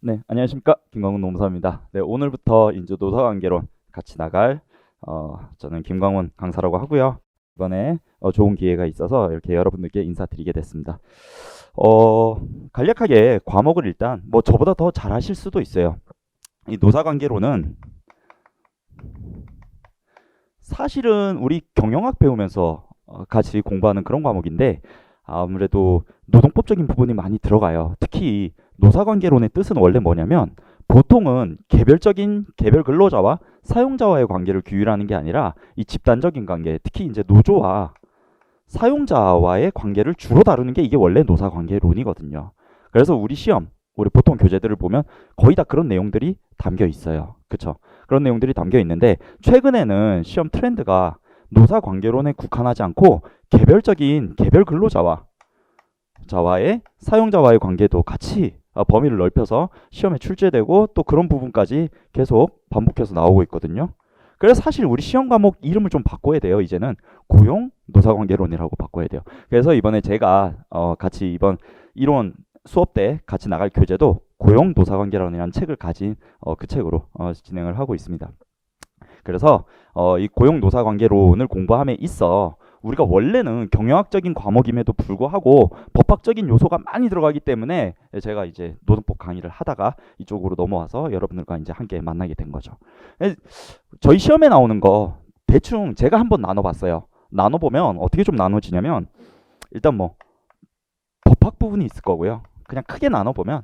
네, 안녕하십니까. 김광훈 노무사입니다. 네, 오늘부터 이제 노사관계론 같이 나갈 저는 김광훈 강사라고 하고요. 이번에 좋은 기회가 있어서 이렇게 여러분들께 인사드리게 됐습니다. 어, 간략하게 과목을 일단 뭐 저보다 더 잘하실 수도 있어요. 이 노사관계론은 사실은 우리 경영학 배우면서 같이 공부하는 그런 과목인데 아무래도 노동법적인 부분이 많이 들어가요. 특히 노사관계론의 뜻은 원래 뭐냐면 보통은 개별적인 개별 근로자와 사용자와의 관계를 규율하는 게 아니라 이 집단적인 관계, 특히 이제 노조와 사용자와의 관계를 주로 다루는 게 이게 원래 노사관계론이거든요. 그래서 우리 시험, 우리 보통 교재들을 보면 거의 다 그런 내용들이 담겨 있어요. 그쵸? 그런 내용들이 담겨 있는데 최근에는 시험 트렌드가 노사관계론에 국한하지 않고 개별적인 개별 근로자와 자와의 사용자와의 관계도 같이 범위를 넓혀서 시험에 출제되고 또 그런 부분까지 계속 반복해서 나오고 있거든요. 그래서 사실 우리 시험 과목 이름을 좀 바꿔야 돼요. 이제는 고용 노사관계론이라고 바꿔야 돼요. 그래서 이번에 제가 같이 이번 이론 수업 때 같이 나갈 교재도 고용 노사관계론이라는 책을 가진 그 책으로 진행을 하고 있습니다. 그래서 이 고용 노사관계론을 공부함에 있어 우리가 원래는 경영학적인 과목임에도 불구하고 법학적인 요소가 많이 들어가기 때문에 제가 이제 노동법 강의를 하다가 이쪽으로 넘어와서 여러분들과 이제 함께 만나게 된 거죠. 저희 시험에 나오는 거 대충 제가 한번 나눠봤어요. 나눠보면 어떻게 좀 나눠지냐면 일단 뭐 법학 부분이 있을 거고요. 그냥 크게 나눠보면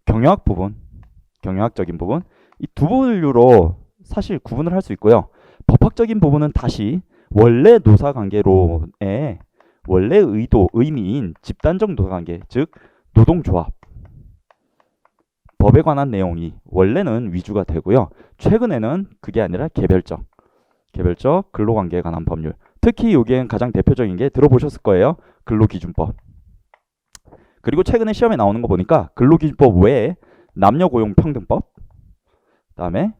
경영학 부분, 경영학적인 부분 이 두 분류로 사실 구분을 할 수 있고요. 법학적인 부분은 다시 원래 노사관계론의 원래 의도, 의미인 집단적 노사관계, 즉 노동조합, 법에 관한 내용이 원래는 위주가 되고요. 최근에는 그게 아니라 개별적 근로관계에 관한 법률. 특히 여기엔 가장 대표적인 게 들어보셨을 거예요. 근로기준법. 그리고 최근에 시험에 나오는 거 보니까 근로기준법 외에 남녀고용평등법, 그다음에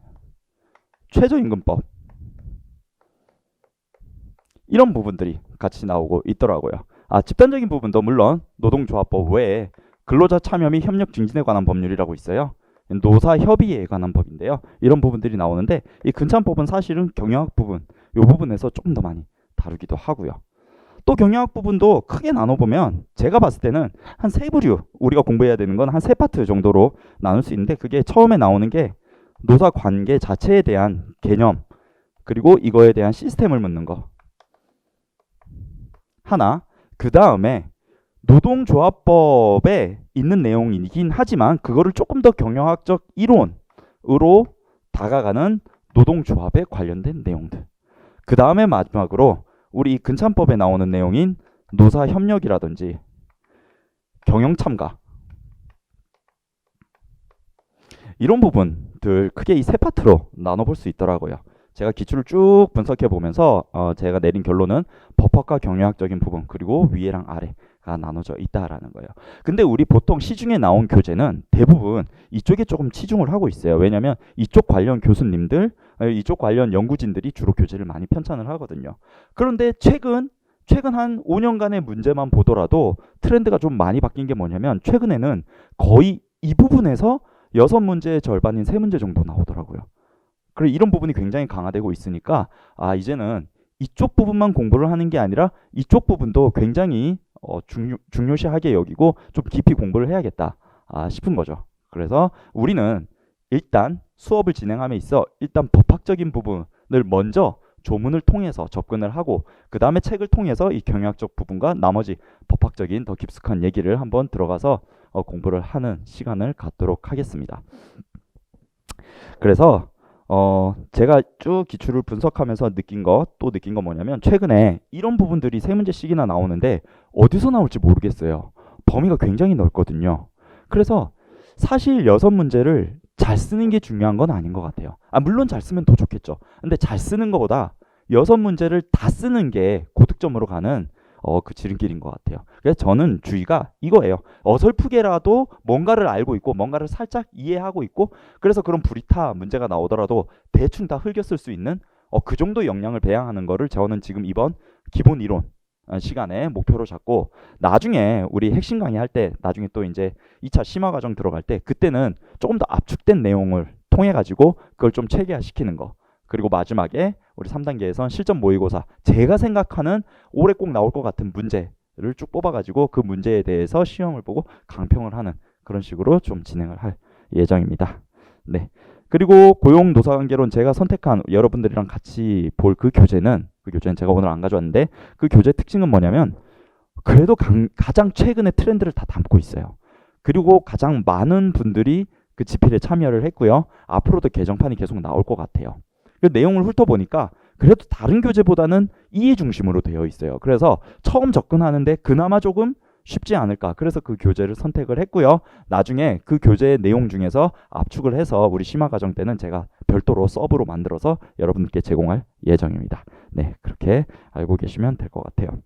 최저임금법 이런 부분들이 같이 나오고 있더라고요. 집단적인 부분도 물론 노동조합법 외에 근로자 참여 및 협력 증진에 관한 법률이라고 있어요. 노사협의회에 관한 법인데요. 이런 부분들이 나오는데 이 근참법은 사실은 경영학 부분, 이 부분에서 조금 더 많이 다루기도 하고요. 또 경영학 부분도 크게 나눠보면 제가 봤을 때는 한 세 부류 우리가 공부해야 되는 건 한 세 파트 정도로 나눌 수 있는데 그게 처음에 나오는 게 노사 관계 자체에 대한 개념 그리고 이거에 대한 시스템을 묻는 거 하나, 그 다음에 노동조합법에 있는 내용이긴 하지만 그거를 조금 더 경영학적 이론으로 다가가는 노동조합에 관련된 내용들. 그 다음에 마지막으로 우리 근참법에 나오는 내용인 노사협력이라든지 경영참가 이런 부분들 크게 이 세 파트로 나눠볼 수 있더라고요. 제가 기출을 쭉 분석해 보면서 제가 내린 결론은 법학과 경영학적인 부분 그리고 위에랑 아래가 나눠져 있다라는 거예요. 근데 우리 보통 시중에 나온 교재는 대부분 이쪽에 조금 치중을 하고 있어요. 왜냐하면 이쪽 관련 교수님들, 이쪽 관련 연구진들이 주로 교재를 많이 편찬을 하거든요. 그런데 최근 한 5년간의 문제만 보더라도 트렌드가 좀 많이 바뀐 게 뭐냐면 최근에는 거의 이 부분에서 6문제의 절반인 3문제 정도 나오더라고요. 그리고 이런 부분이 굉장히 강화되고 있으니까 이제는 이쪽 부분만 공부를 하는 게 아니라 이쪽 부분도 굉장히 중요시하게 여기고 좀 깊이 공부를 해야겠다 싶은 거죠. 그래서 우리는 일단 수업을 진행함에 있어 일단 법학적인 부분을 먼저 조문을 통해서 접근을 하고 그 다음에 책을 통해서 이 경영학적 부분과 나머지 법학적인 더 깊숙한 얘기를 한번 들어가서 공부를 하는 시간을 갖도록 하겠습니다. 그래서 제가 쭉 기출을 분석하면서 느낀 거 뭐냐면 최근에 이런 부분들이 3문제씩이나 나오는데 어디서 나올지 모르겠어요. 범위가 굉장히 넓거든요. 그래서 사실 6문제를 잘 쓰는 게 중요한 건 아닌 것 같아요. 물론 잘 쓰면 더 좋겠죠. 근데 잘 쓰는 것보다 6문제를 다 쓰는 게 고득점으로 가는 그 지름길인 것 같아요. 그래서 저는 주의가 이거예요. 어설프게라도 뭔가를 알고 있고 뭔가를 살짝 이해하고 있고 그래서 그런 불이타 문제가 나오더라도 대충 다 흘겼을 수 있는 그 정도 역량을 배양하는 거를 저는 지금 이번 기본 이론 시간에 목표로 잡고 나중에 우리 핵심 강의 할 때 나중에 또 이제 2차 심화 과정 들어갈 때 그때는 조금 더 압축된 내용을 통해 가지고 그걸 좀 체계화시키는 거. 그리고 마지막에 우리 3단계에선 실전 모의고사 제가 생각하는 올해 꼭 나올 것 같은 문제를 쭉 뽑아가지고 그 문제에 대해서 시험을 보고 강평을 하는 그런 식으로 좀 진행을 할 예정입니다. 네. 그리고 고용 노사관계론 제가 선택한 여러분들이랑 같이 볼 그 교재는 제가 오늘 안 가져왔는데 그 교재 특징은 뭐냐면 그래도 가장 최근의 트렌드를 다 담고 있어요. 그리고 가장 많은 분들이 그 집필에 참여를 했고요. 앞으로도 개정판이 계속 나올 것 같아요. 그 내용을 훑어보니까 그래도 다른 교재보다는 이해 중심으로 되어 있어요. 그래서 처음 접근하는데 그나마 조금 쉽지 않을까. 그래서 그 교재를 선택을 했고요. 나중에 그 교재의 내용 중에서 압축을 해서 우리 심화 과정 때는 제가 별도로 서브로 만들어서 여러분들께 제공할 예정입니다. 네, 그렇게 알고 계시면 될 것 같아요.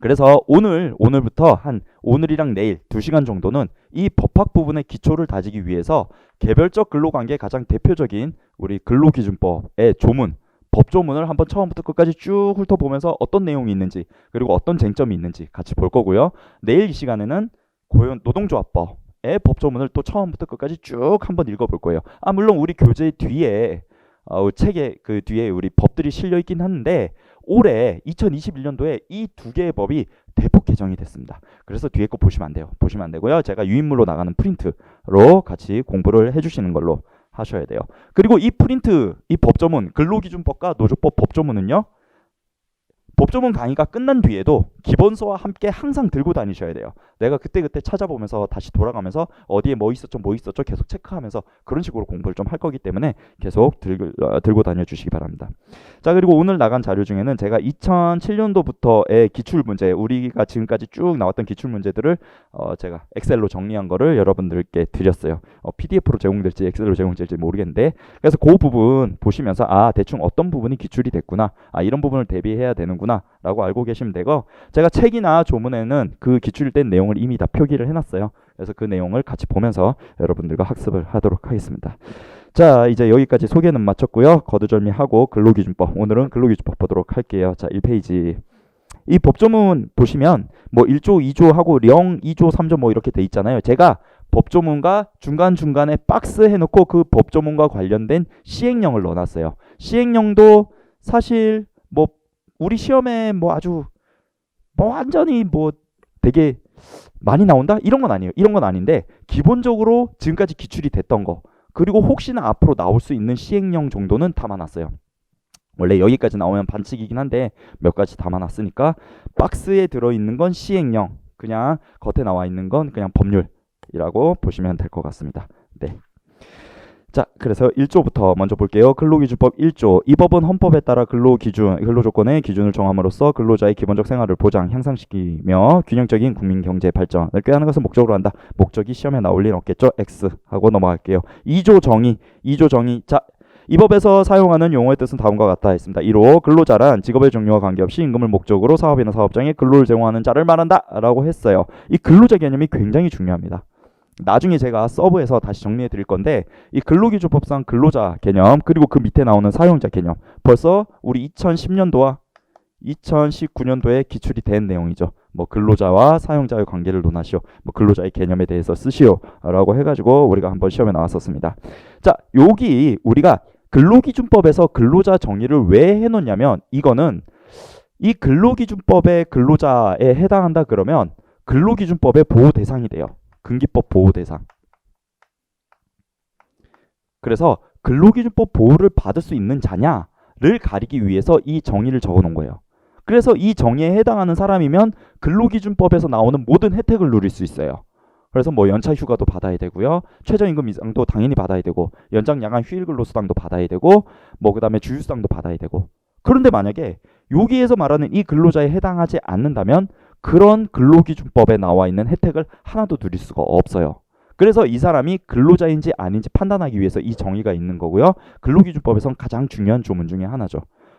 그래서 오늘부터 오늘이랑 내일 2시간 정도는 이 법학 부분의 기초를 다지기 위해서 개별적 근로관계의 가장 대표적인 우리 근로기준법의 조문, 법조문을 한번 처음부터 끝까지 쭉 훑어보면서 어떤 내용이 있는지 그리고 어떤 쟁점이 있는지 같이 볼 거고요. 내일 이 시간에는 노동조합법의 법조문을 또 처음부터 끝까지 쭉 한번 읽어볼 거예요. 물론 우리 교재 뒤에 책에 그 뒤에 우리 법들이 실려 있긴 한데 올해 2021년도에 이 두 개의 법이 대폭 개정이 됐습니다. 그래서 뒤에 거 보시면 안 돼요. 보시면 안 되고요. 제가 유인물로 나가는 프린트로 같이 공부를 해주시는 걸로 하셔야 돼요. 그리고 이 프린트, 이 법조문, 근로기준법과 노조법 법조문은요. 법조문 강의가 끝난 뒤에도 기본서와 함께 항상 들고 다니셔야 돼요. 내가 그때그때 찾아보면서 다시 돌아가면서 어디에 뭐 있었죠 계속 체크하면서 그런 식으로 공부를 좀 할 거기 때문에 계속 들고 다녀 주시기 바랍니다. 자, 그리고 오늘 나간 자료 중에는 제가 2007년도부터의 기출문제, 우리가 지금까지 쭉 나왔던 기출문제들을 제가 엑셀로 정리한 거를 여러분들께 드렸어요. PDF로 제공될지 엑셀로 제공될지 모르겠는데 그래서 그 부분 보시면서 대충 어떤 부분이 기출이 됐구나, 이런 부분을 대비해야 되는구나 라고 알고 계시면 되고, 제가 책이나 조문에는 그 기출된 내용을 이미 다 표기를 해놨어요. 그래서 그 내용을 같이 보면서 여러분들과 학습을 하도록 하겠습니다. 자, 이제 여기까지 소개는 마쳤고요. 거두절미하고 근로기준법, 오늘은 근로기준법 보도록 할게요. 자, 1페이지. 이 법조문 보시면 뭐 1조, 2조 하고 0, 2조, 3조 뭐 이렇게 돼 있잖아요. 제가 법조문과 중간중간에 박스 해놓고 그 법조문과 관련된 시행령을 넣어놨어요. 시행령도 사실 뭐 우리 시험에 뭐 아주 뭐 완전히 뭐 되게 많이 나온다? 이런 건 아니에요. 이런 건 아닌데 기본적으로 지금까지 기출이 됐던 거, 그리고 혹시나 앞으로 나올 수 있는 시행령 정도는 담아놨어요. 원래 여기까지 나오면 반칙이긴 한데 몇 가지 담아놨으니까 박스에 들어있는 건 시행령, 그냥 겉에 나와 있는 건 그냥 법률이라고 보시면 될 것 같습니다. 네. 자, 그래서 1조부터 먼저 볼게요. 근로기준법 1조. 이 법은 헌법에 따라 근로조건의 기준을 정함으로써 근로자의 기본적 생활을 보장, 향상시키며 균형적인 국민 경제 발전을 꾀하는 것을 목적으로 한다. 목적이 시험에 나올 일 없겠죠? X 하고 넘어갈게요. 2조 정의. 자, 이 법에서 사용하는 용어의 뜻은 다음과 같다 했습니다. 1호 근로자란 직업의 종류와 관계없이 임금을 목적으로 사업이나 사업장에 근로를 제공하는 자를 말한다 라고 했어요. 이 근로자 개념이 굉장히 중요합니다. 나중에 제가 서브에서 다시 정리해 드릴 건데 이 근로기준법상 근로자 개념, 그리고 그 밑에 나오는 사용자 개념, 벌써 우리 2010년도와 2019년도에 기출이 된 내용이죠. 뭐 근로자와 사용자의 관계를 논하시오, 뭐 근로자의 개념에 대해서 쓰시오 라고 해가지고 우리가 한번 시험에 나왔었습니다. 자, 여기 우리가 근로기준법에서 근로자 정의를 왜 해놓냐면, 이거는 이 근로기준법의 근로자에 해당한다 그러면 근로기준법의 보호 대상이 돼요. 근기법 보호 대상. 그래서 근로기준법 보호를 받을 수 있는 자냐를 가리기 위해서 이 정의를 적어 놓은 거예요. 그래서 이 정의에 해당하는 사람이면 근로기준법에서 나오는 모든 혜택을 누릴 수 있어요. 그래서 뭐 연차 휴가도 받아야 되고요. 최저임금 이상도 당연히 받아야 되고, 연장 야간 휴일 근로수당도 받아야 되고, 뭐 그다음에 주휴수당도 받아야 되고. 그런데 만약에 여기에서 말하는 이 근로자에 해당하지 않는다면 그런 근로기준법에 나와 있는 혜택을 하나도 누릴 수가 없어요. 그래서 이 사람이 근로자인지 아닌지 판단하기 위해서 이 정의가 있는 거고요. 근로기준법에선 가장 중요한 조문 중에 하나죠.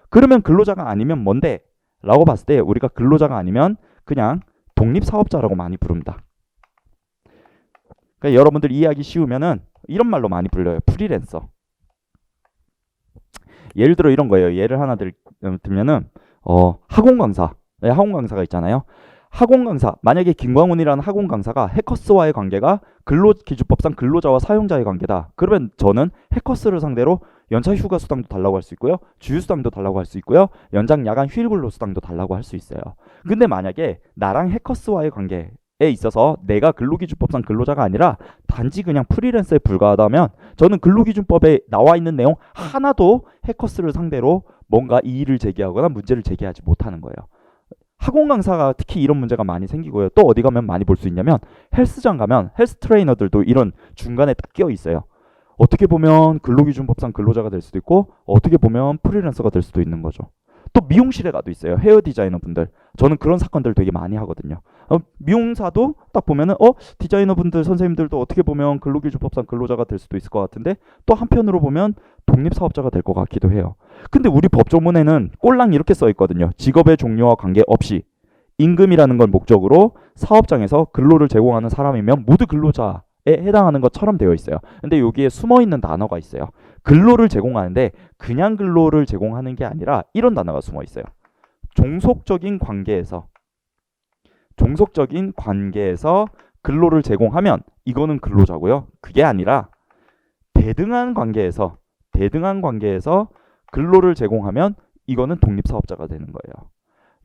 그러면 근로자가 아니면 뭔데? 라고 봤을 때 우리가 근로자가 아니면 그냥 독립사업자라고 많이 부릅니다. 그러니까 여러분들 이해하기 쉬우면은 이런 말로 많이 불려요. 프리랜서. 예를 들어 이런 거예요. 예를 하나 들면은 학원 강사. 네, 학원 강사가 있잖아요. 학원 강사, 만약에 김광훈이라는 학원 강사가 해커스와의 관계가 근로기준법상 근로자와 사용자의 관계다. 그러면 저는 해커스를 상대로 연차 휴가 수당도 달라고 할 수 있고요. 주휴 수당도 달라고 할 수 있고요. 연장 야간 휴일 근로 수당도 달라고 할 수 있어요. 근데 만약에 나랑 해커스와의 관계에 있어서 내가 근로기준법상 근로자가 아니라 단지 그냥 프리랜서에 불과하다면 저는 근로기준법에 나와 있는 내용 하나도 해커스를 상대로 뭔가 이의를 제기하거나 문제를 제기하지 못하는 거예요. 학원 강사가 특히 이런 문제가 많이 생기고요. 또 어디 가면 많이 볼 수 있냐면 헬스장 가면 헬스 트레이너들도 이런 중간에 딱 끼어 있어요. 어떻게 보면 근로기준법상 근로자가 될 수도 있고 어떻게 보면 프리랜서가 될 수도 있는 거죠. 또 미용실에 가도 있어요. 헤어 디자이너 분들. 저는 그런 사건들 되게 많이 하거든요. 미용사도 딱 보면은 디자이너 분들 선생님들도 어떻게 보면 근로기준법상 근로자가 될 수도 있을 것 같은데 또 한편으로 보면 독립사업자가 될 것 같기도 해요. 근데 우리 법조문에는 꼴랑 이렇게 써 있거든요. 직업의 종류와 관계없이 임금이라는 걸 목적으로 사업장에서 근로를 제공하는 사람이면 모두 근로자에 해당하는 것처럼 되어 있어요. 근데 여기에 숨어 있는 단어가 있어요. 근로를 제공하는데 그냥 근로를 제공하는 게 아니라 이런 단어가 숨어 있어요. 종속적인 관계에서 근로를 제공하면 이거는 근로자고요. 그게 아니라 대등한 관계에서 근로를 제공하면 이거는 독립사업자가 되는 거예요.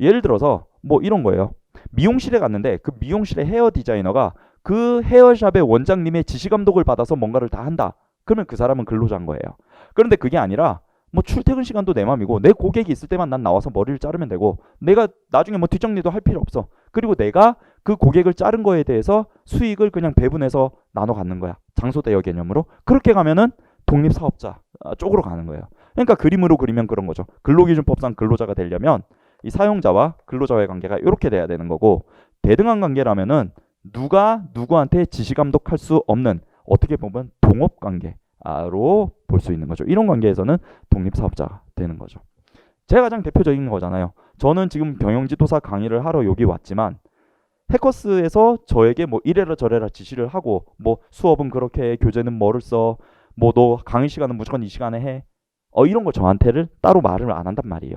예를 들어서 뭐 이런 거예요. 미용실에 갔는데 그 미용실의 헤어 디자이너가 그 헤어샵의 원장님의 지시 감독을 받아서 뭔가를 다 한다. 그러면 그 사람은 근로자인 거예요. 그런데 그게 아니라 뭐 출퇴근 시간도 내 맘이고 내 고객이 있을 때만 난 나와서 머리를 자르면 되고 내가 나중에 뭐 뒷정리도 할 필요 없어. 그리고 내가 그 고객을 자른 거에 대해서 수익을 그냥 배분해서 나눠 갖는 거야. 장소 대여 개념으로. 그렇게 가면은 독립사업자 쪽으로 가는 거예요. 그러니까 그림으로 그리면 그런 거죠. 근로기준법상 근로자가 되려면 이 사용자와 근로자와의 관계가 이렇게 돼야 되는 거고 대등한 관계라면은 누가 누구한테 지시 감독할 수 없는 어떻게 보면 동업 관계로 볼 수 있는 거죠. 이런 관계에서는 독립사업자가 되는 거죠. 제가 가장 대표적인 거잖아요. 저는 지금 경영지도사 강의를 하러 여기 왔지만 해커스에서 저에게 뭐 이래라 저래라 지시를 하고 뭐 수업은 그렇게 해, 교재는 뭐를 써, 뭐 너 강의 시간은 무조건 이 시간에 해. 이런 거 저한테를 따로 말을 안 한단 말이에요.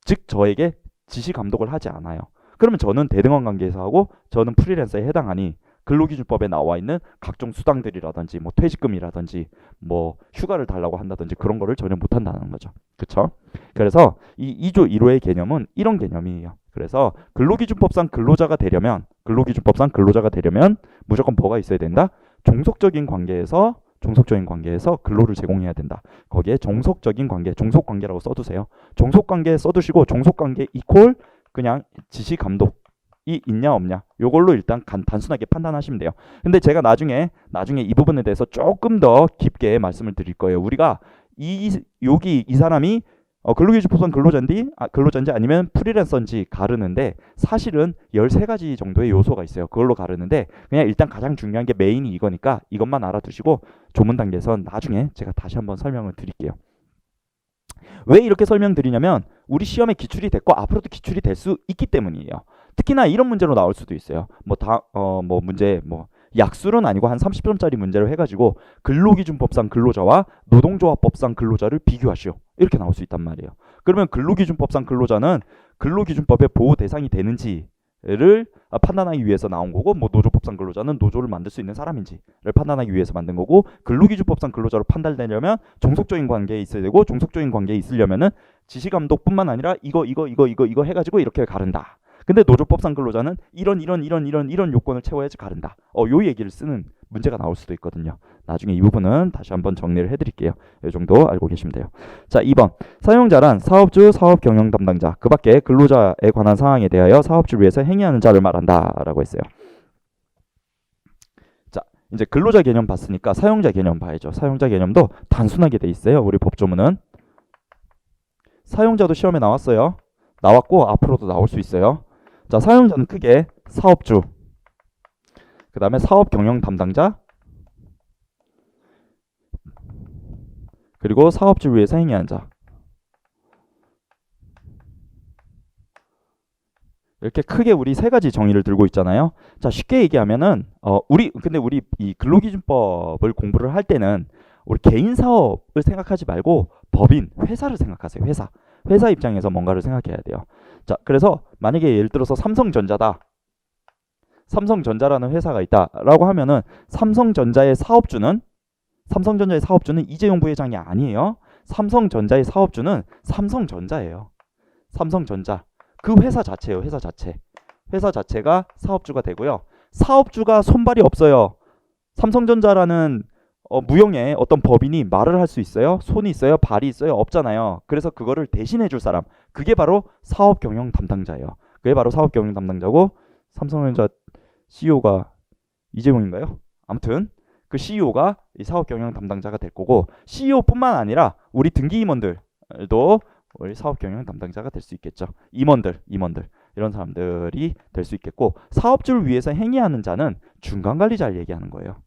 즉 저에게 지시 감독을 하지 않아요. 그러면 저는 대등한 관계에서 하고 저는 프리랜서에 해당하니 근로기준법에 나와 있는 각종 수당들이라든지 뭐 퇴직금이라든지 뭐 휴가를 달라고 한다든지 그런 거를 전혀 못 한다는 거죠. 그렇죠? 그래서 이 2조 1호의 개념은 이런 개념이에요. 그래서 근로기준법상 근로자가 되려면 무조건 뭐가 있어야 된다? 종속적인 관계에서 근로를 제공해야 된다. 거기에 종속적인 관계, 종속관계라고 써두세요. 종속관계 써두시고 종속관계 이퀄 그냥 지시 감독이 있냐 없냐 요걸로 일단 단순하게 판단하시면 돼요. 근데 제가 나중에 이 부분에 대해서 조금 더 깊게 말씀을 드릴 거예요. 우리가 여기 이 사람이 근로기준법상 근로자인지 아니면 프리랜서인지 가르는데 사실은 13가지 정도의 요소가 있어요. 그걸로 가르는데 그냥 일단 가장 중요한 게 메인이 이거니까 이것만 알아두시고 조문 단계에선 나중에 제가 다시 한번 설명을 드릴게요. 왜 이렇게 설명드리냐면 우리 시험에 기출이 됐고 앞으로도 기출이 될 수 있기 때문이에요. 특히나 이런 문제로 나올 수도 있어요. 문제 약술은 아니고 한 30점짜리 문제로 해가지고 근로기준법상 근로자와 노동조합법상 근로자를 비교하시오. 이렇게 나올 수 있단 말이에요. 그러면 근로기준법상 근로자는 근로기준법의 보호 대상이 되는지를 판단하기 위해서 나온 거고 뭐 노조법상 근로자는 노조를 만들 수 있는 사람인지를 판단하기 위해서 만든 거고 근로기준법상 근로자로 판단되려면 종속적인 관계에 있어야 되고 종속적인 관계에 있으려면은 지시감독뿐만 아니라 이거 해가지고 이렇게 가른다. 근데 노조법상 근로자는 이런 요건을 채워야지 가른다. 요 얘기를 쓰는 문제가 나올 수도 있거든요. 나중에 이 부분은 다시 한번 정리를 해드릴게요. 이 정도 알고 계시면 돼요. 자, 2번. 사용자란 사업주, 사업 경영 담당자, 그 밖에 근로자에 관한 사항에 대하여 사업주를 위해서 행위하는 자를 말한다. 라고 했어요. 자, 이제 근로자 개념 봤으니까 사용자 개념 봐야죠. 사용자 개념도 단순하게 돼 있어요. 우리 법조문은. 사용자도 시험에 나왔어요. 나왔고 앞으로도 나올 수 있어요. 자, 사용자는 크게 사업주, 그 다음에 사업 경영 담당자, 그리고 사업주를 위해서 행위하는 자. 이렇게 크게 우리 세 가지 정의를 들고 있잖아요. 자, 쉽게 얘기하면은 근데 우리 이 근로기준법을 공부를 할 때는 우리 개인 사업을 생각하지 말고 법인, 회사를 생각하세요. 회사 입장에서 뭔가를 생각해야 돼요. 자, 그래서 만약에 예를 들어서 삼성전자다. 삼성전자라는 회사가 있다라고 하면은 삼성전자의 사업주는 이재용 부회장이 아니에요. 삼성전자의 사업주는 삼성전자예요. 삼성전자. 그 회사 자체예요. 회사 자체. 회사 자체가 사업주가 되고요. 사업주가 손발이 없어요. 삼성전자라는 무형의 어떤 법인이 말을 할 수 있어요? 손이 있어요? 발이 있어요? 없잖아요. 그래서 그거를 대신해 줄 사람. 그게 바로 사업 경영 담당자예요. 그게 바로 사업 경영 담당자고 삼성전자 CEO가 이재용인가요? 아무튼 그 CEO가 이 사업 경영 담당자가 될 거고 CEO뿐만 아니라 우리 등기 임원들도 우리 사업 경영 담당자가 될 수 있겠죠. 임원들 이런 사람들이 될 수 있겠고 사업주를 위해서 행위하는 자는 중간 관리자를 얘기하는 거예요.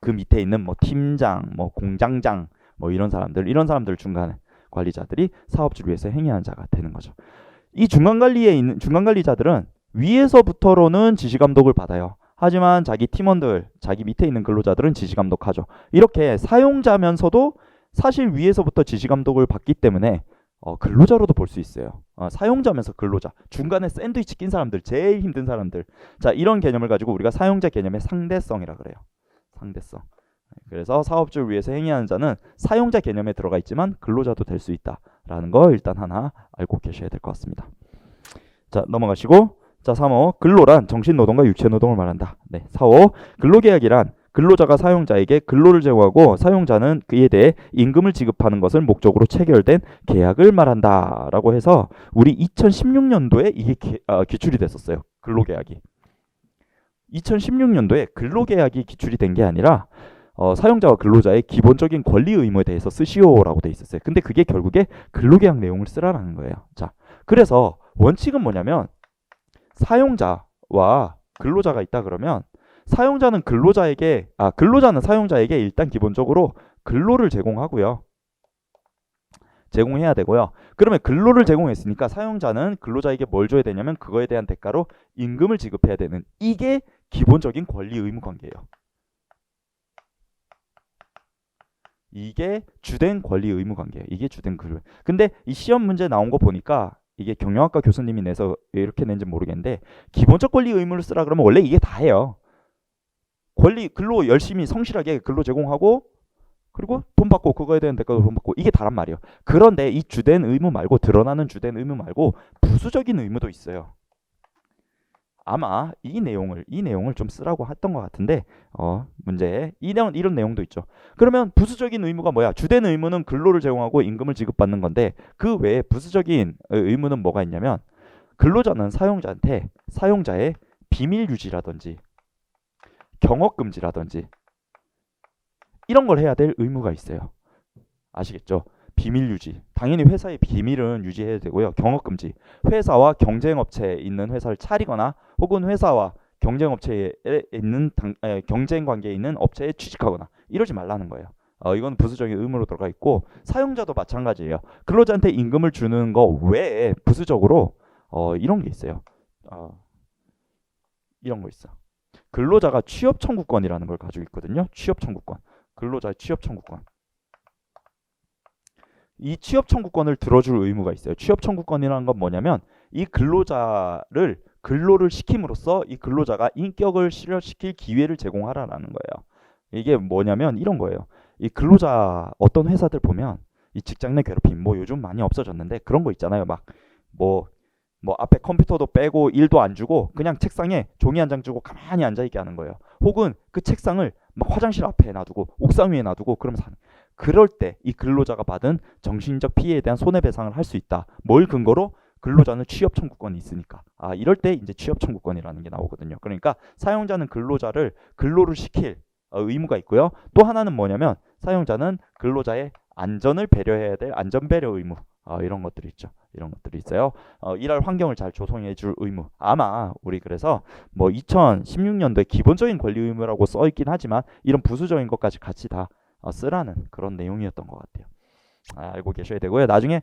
그 밑에 있는 뭐 팀장, 뭐 공장장, 뭐 이런 사람들 중간 관리자들이 사업주를 위해서 행위하는 자가 되는 거죠. 이 중간 관리에 있는 중간 관리자들은 위에서부터로는 지시 감독을 받아요. 하지만 자기 팀원들, 자기 밑에 있는 근로자들은 지시 감독하죠. 이렇게 사용자면서도 사실 위에서부터 지시 감독을 받기 때문에 근로자로도 볼 수 있어요. 사용자면서 근로자, 중간에 샌드위치 낀 사람들, 제일 힘든 사람들. 자, 이런 개념을 가지고 우리가 사용자 개념의 상대성이라 그래요. 상대성. 그래서 사업주를 위해서 행위하는 자는 사용자 개념에 들어가 있지만 근로자도 될 수 있다라는 거 일단 하나 알고 계셔야 될 것 같습니다. 자, 넘어가시고 자, 3호 근로란 정신노동과 육체노동을 말한다. 네, 4호 근로계약이란 근로자가 사용자에게 근로를 제공하고 사용자는 그에 대해 임금을 지급하는 것을 목적으로 체결된 계약을 말한다 라고 해서 우리 2016년도에 이게 기출이 됐었어요. 근로계약이 2016년도에 근로계약이 기출이 된 게 아니라 사용자와 근로자의 기본적인 권리 의무에 대해서 쓰시오라고 돼 있었어요. 근데 그게 결국에 근로계약 내용을 쓰라는 거예요. 자, 그래서 원칙은 뭐냐면 사용자와 근로자가 있다 그러면 사용자는 근로자는 사용자에게 일단 기본적으로 근로를 제공하고요. 제공해야 되고요. 그러면 근로를 제공했으니까 사용자는 근로자에게 뭘 줘야 되냐면 그거에 대한 대가로 임금을 지급해야 되는 이게 기본적인 권리 의무 관계예요. 이게 주된 권리 의무 관계예요. 이게 주된 근로. 근데 이 시험 문제 나온 거 보니까 이게 경영학과 교수님이 내서 이렇게 낸지 모르겠는데 기본적 권리 의무를 쓰라 그러면 원래 이게 다예요. 근로 열심히 성실하게 근로 제공하고 그리고 돈 받고 그거에 대한 대가로 돈 받고 이게 다란 말이에요. 그런데 이 주된 의무 말고 드러나는 주된 의무 말고 부수적인 의무도 있어요. 아마 이 내용을 좀 쓰라고 했던 것 같은데 문제에 이런 내용도 있죠. 그러면 부수적인 의무가 뭐야? 주된 의무는 근로를 제공하고 임금을 지급받는 건데 그 외에 부수적인 의무는 뭐가 있냐면 근로자는 사용자한테 사용자의 비밀 유지라든지 경업 금지라든지 이런 걸 해야 될 의무가 있어요. 아시겠죠? 비밀 유지. 당연히 회사의 비밀은 유지해야 되고요. 경업 금지. 회사와 경쟁업체에 있는 회사를 차리거나 혹은 회사와 경쟁업체에 있는 경쟁 관계에 있는 업체에 취직하거나 이러지 말라는 거예요. 이건 부수적인 의무로 들어가 있고 사용자도 마찬가지예요. 근로자한테 임금을 주는 거 외에 부수적으로 이런 게 있어요. 이런 거 있어. 근로자가 취업 청구권이라는 걸 가지고 있거든요. 취업 청구권. 근로자의 취업 청구권. 이 취업 청구권을 들어줄 의무가 있어요. 취업 청구권이라는 건 뭐냐면 이 근로자를 근로를 시킴으로써 이 근로자가 인격을 실현시킬 기회를 제공하라라는 거예요. 이게 뭐냐면 이런 거예요. 이 근로자 어떤 회사들 보면 이 직장 내 괴롭힘 뭐 요즘 많이 없어졌는데 그런 거 있잖아요. 막 뭐 앞에 컴퓨터도 빼고 일도 안 주고 그냥 책상에 종이 한 장 주고 가만히 앉아 있게 하는 거예요. 혹은 그 책상을 막 화장실 앞에 놔두고 옥상 위에 놔두고 그러면서 하는. 그럴 때 이 근로자가 받은 정신적 피해에 대한 손해배상을 할 수 있다. 뭘 근거로? 근로자는 취업 청구권이 있으니까. 이럴 때 이제 취업 청구권이라는 게 나오거든요. 그러니까 사용자는 근로자를 근로를 시킬 의무가 있고요. 또 하나는 뭐냐면 사용자는 근로자의 안전을 배려해야 될 안전배려 의무. 이런 것들이 있죠. 이런 것들이 있어요. 일할 환경을 잘 조성해 줄 의무. 아마 우리 그래서 뭐 2016년도에 기본적인 권리 의무라고 써 있긴 하지만 이런 부수적인 것까지 같이 다 쓰라는 그런 내용이었던 것 같아요. 알고 계셔야 되고요. 나중에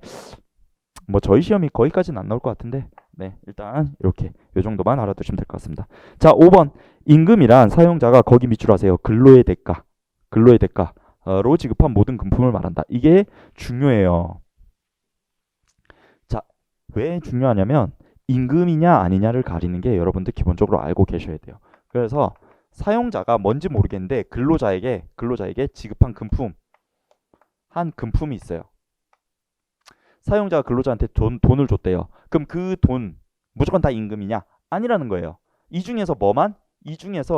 뭐 저희 시험이 거기까지는 안 나올 것 같은데 네, 일단 이렇게 요 정도만 알아두시면 될 것 같습니다. 자, 5번 임금이란 사용자가 거기 밑줄하세요. 근로의 대가로 지급한 모든 금품을 말한다. 이게 중요해요. 자, 왜 중요하냐면 임금이냐 아니냐를 가리는 게 여러분들 기본적으로 알고 계셔야 돼요. 그래서 사용자가 뭔지 모르겠는데 근로자에게 지급한 한 금품이 있어요. 사용자가 근로자한테 돈을 줬대요. 그럼 그 돈 무조건 다 임금이냐? 아니라는 거예요. 이 중에서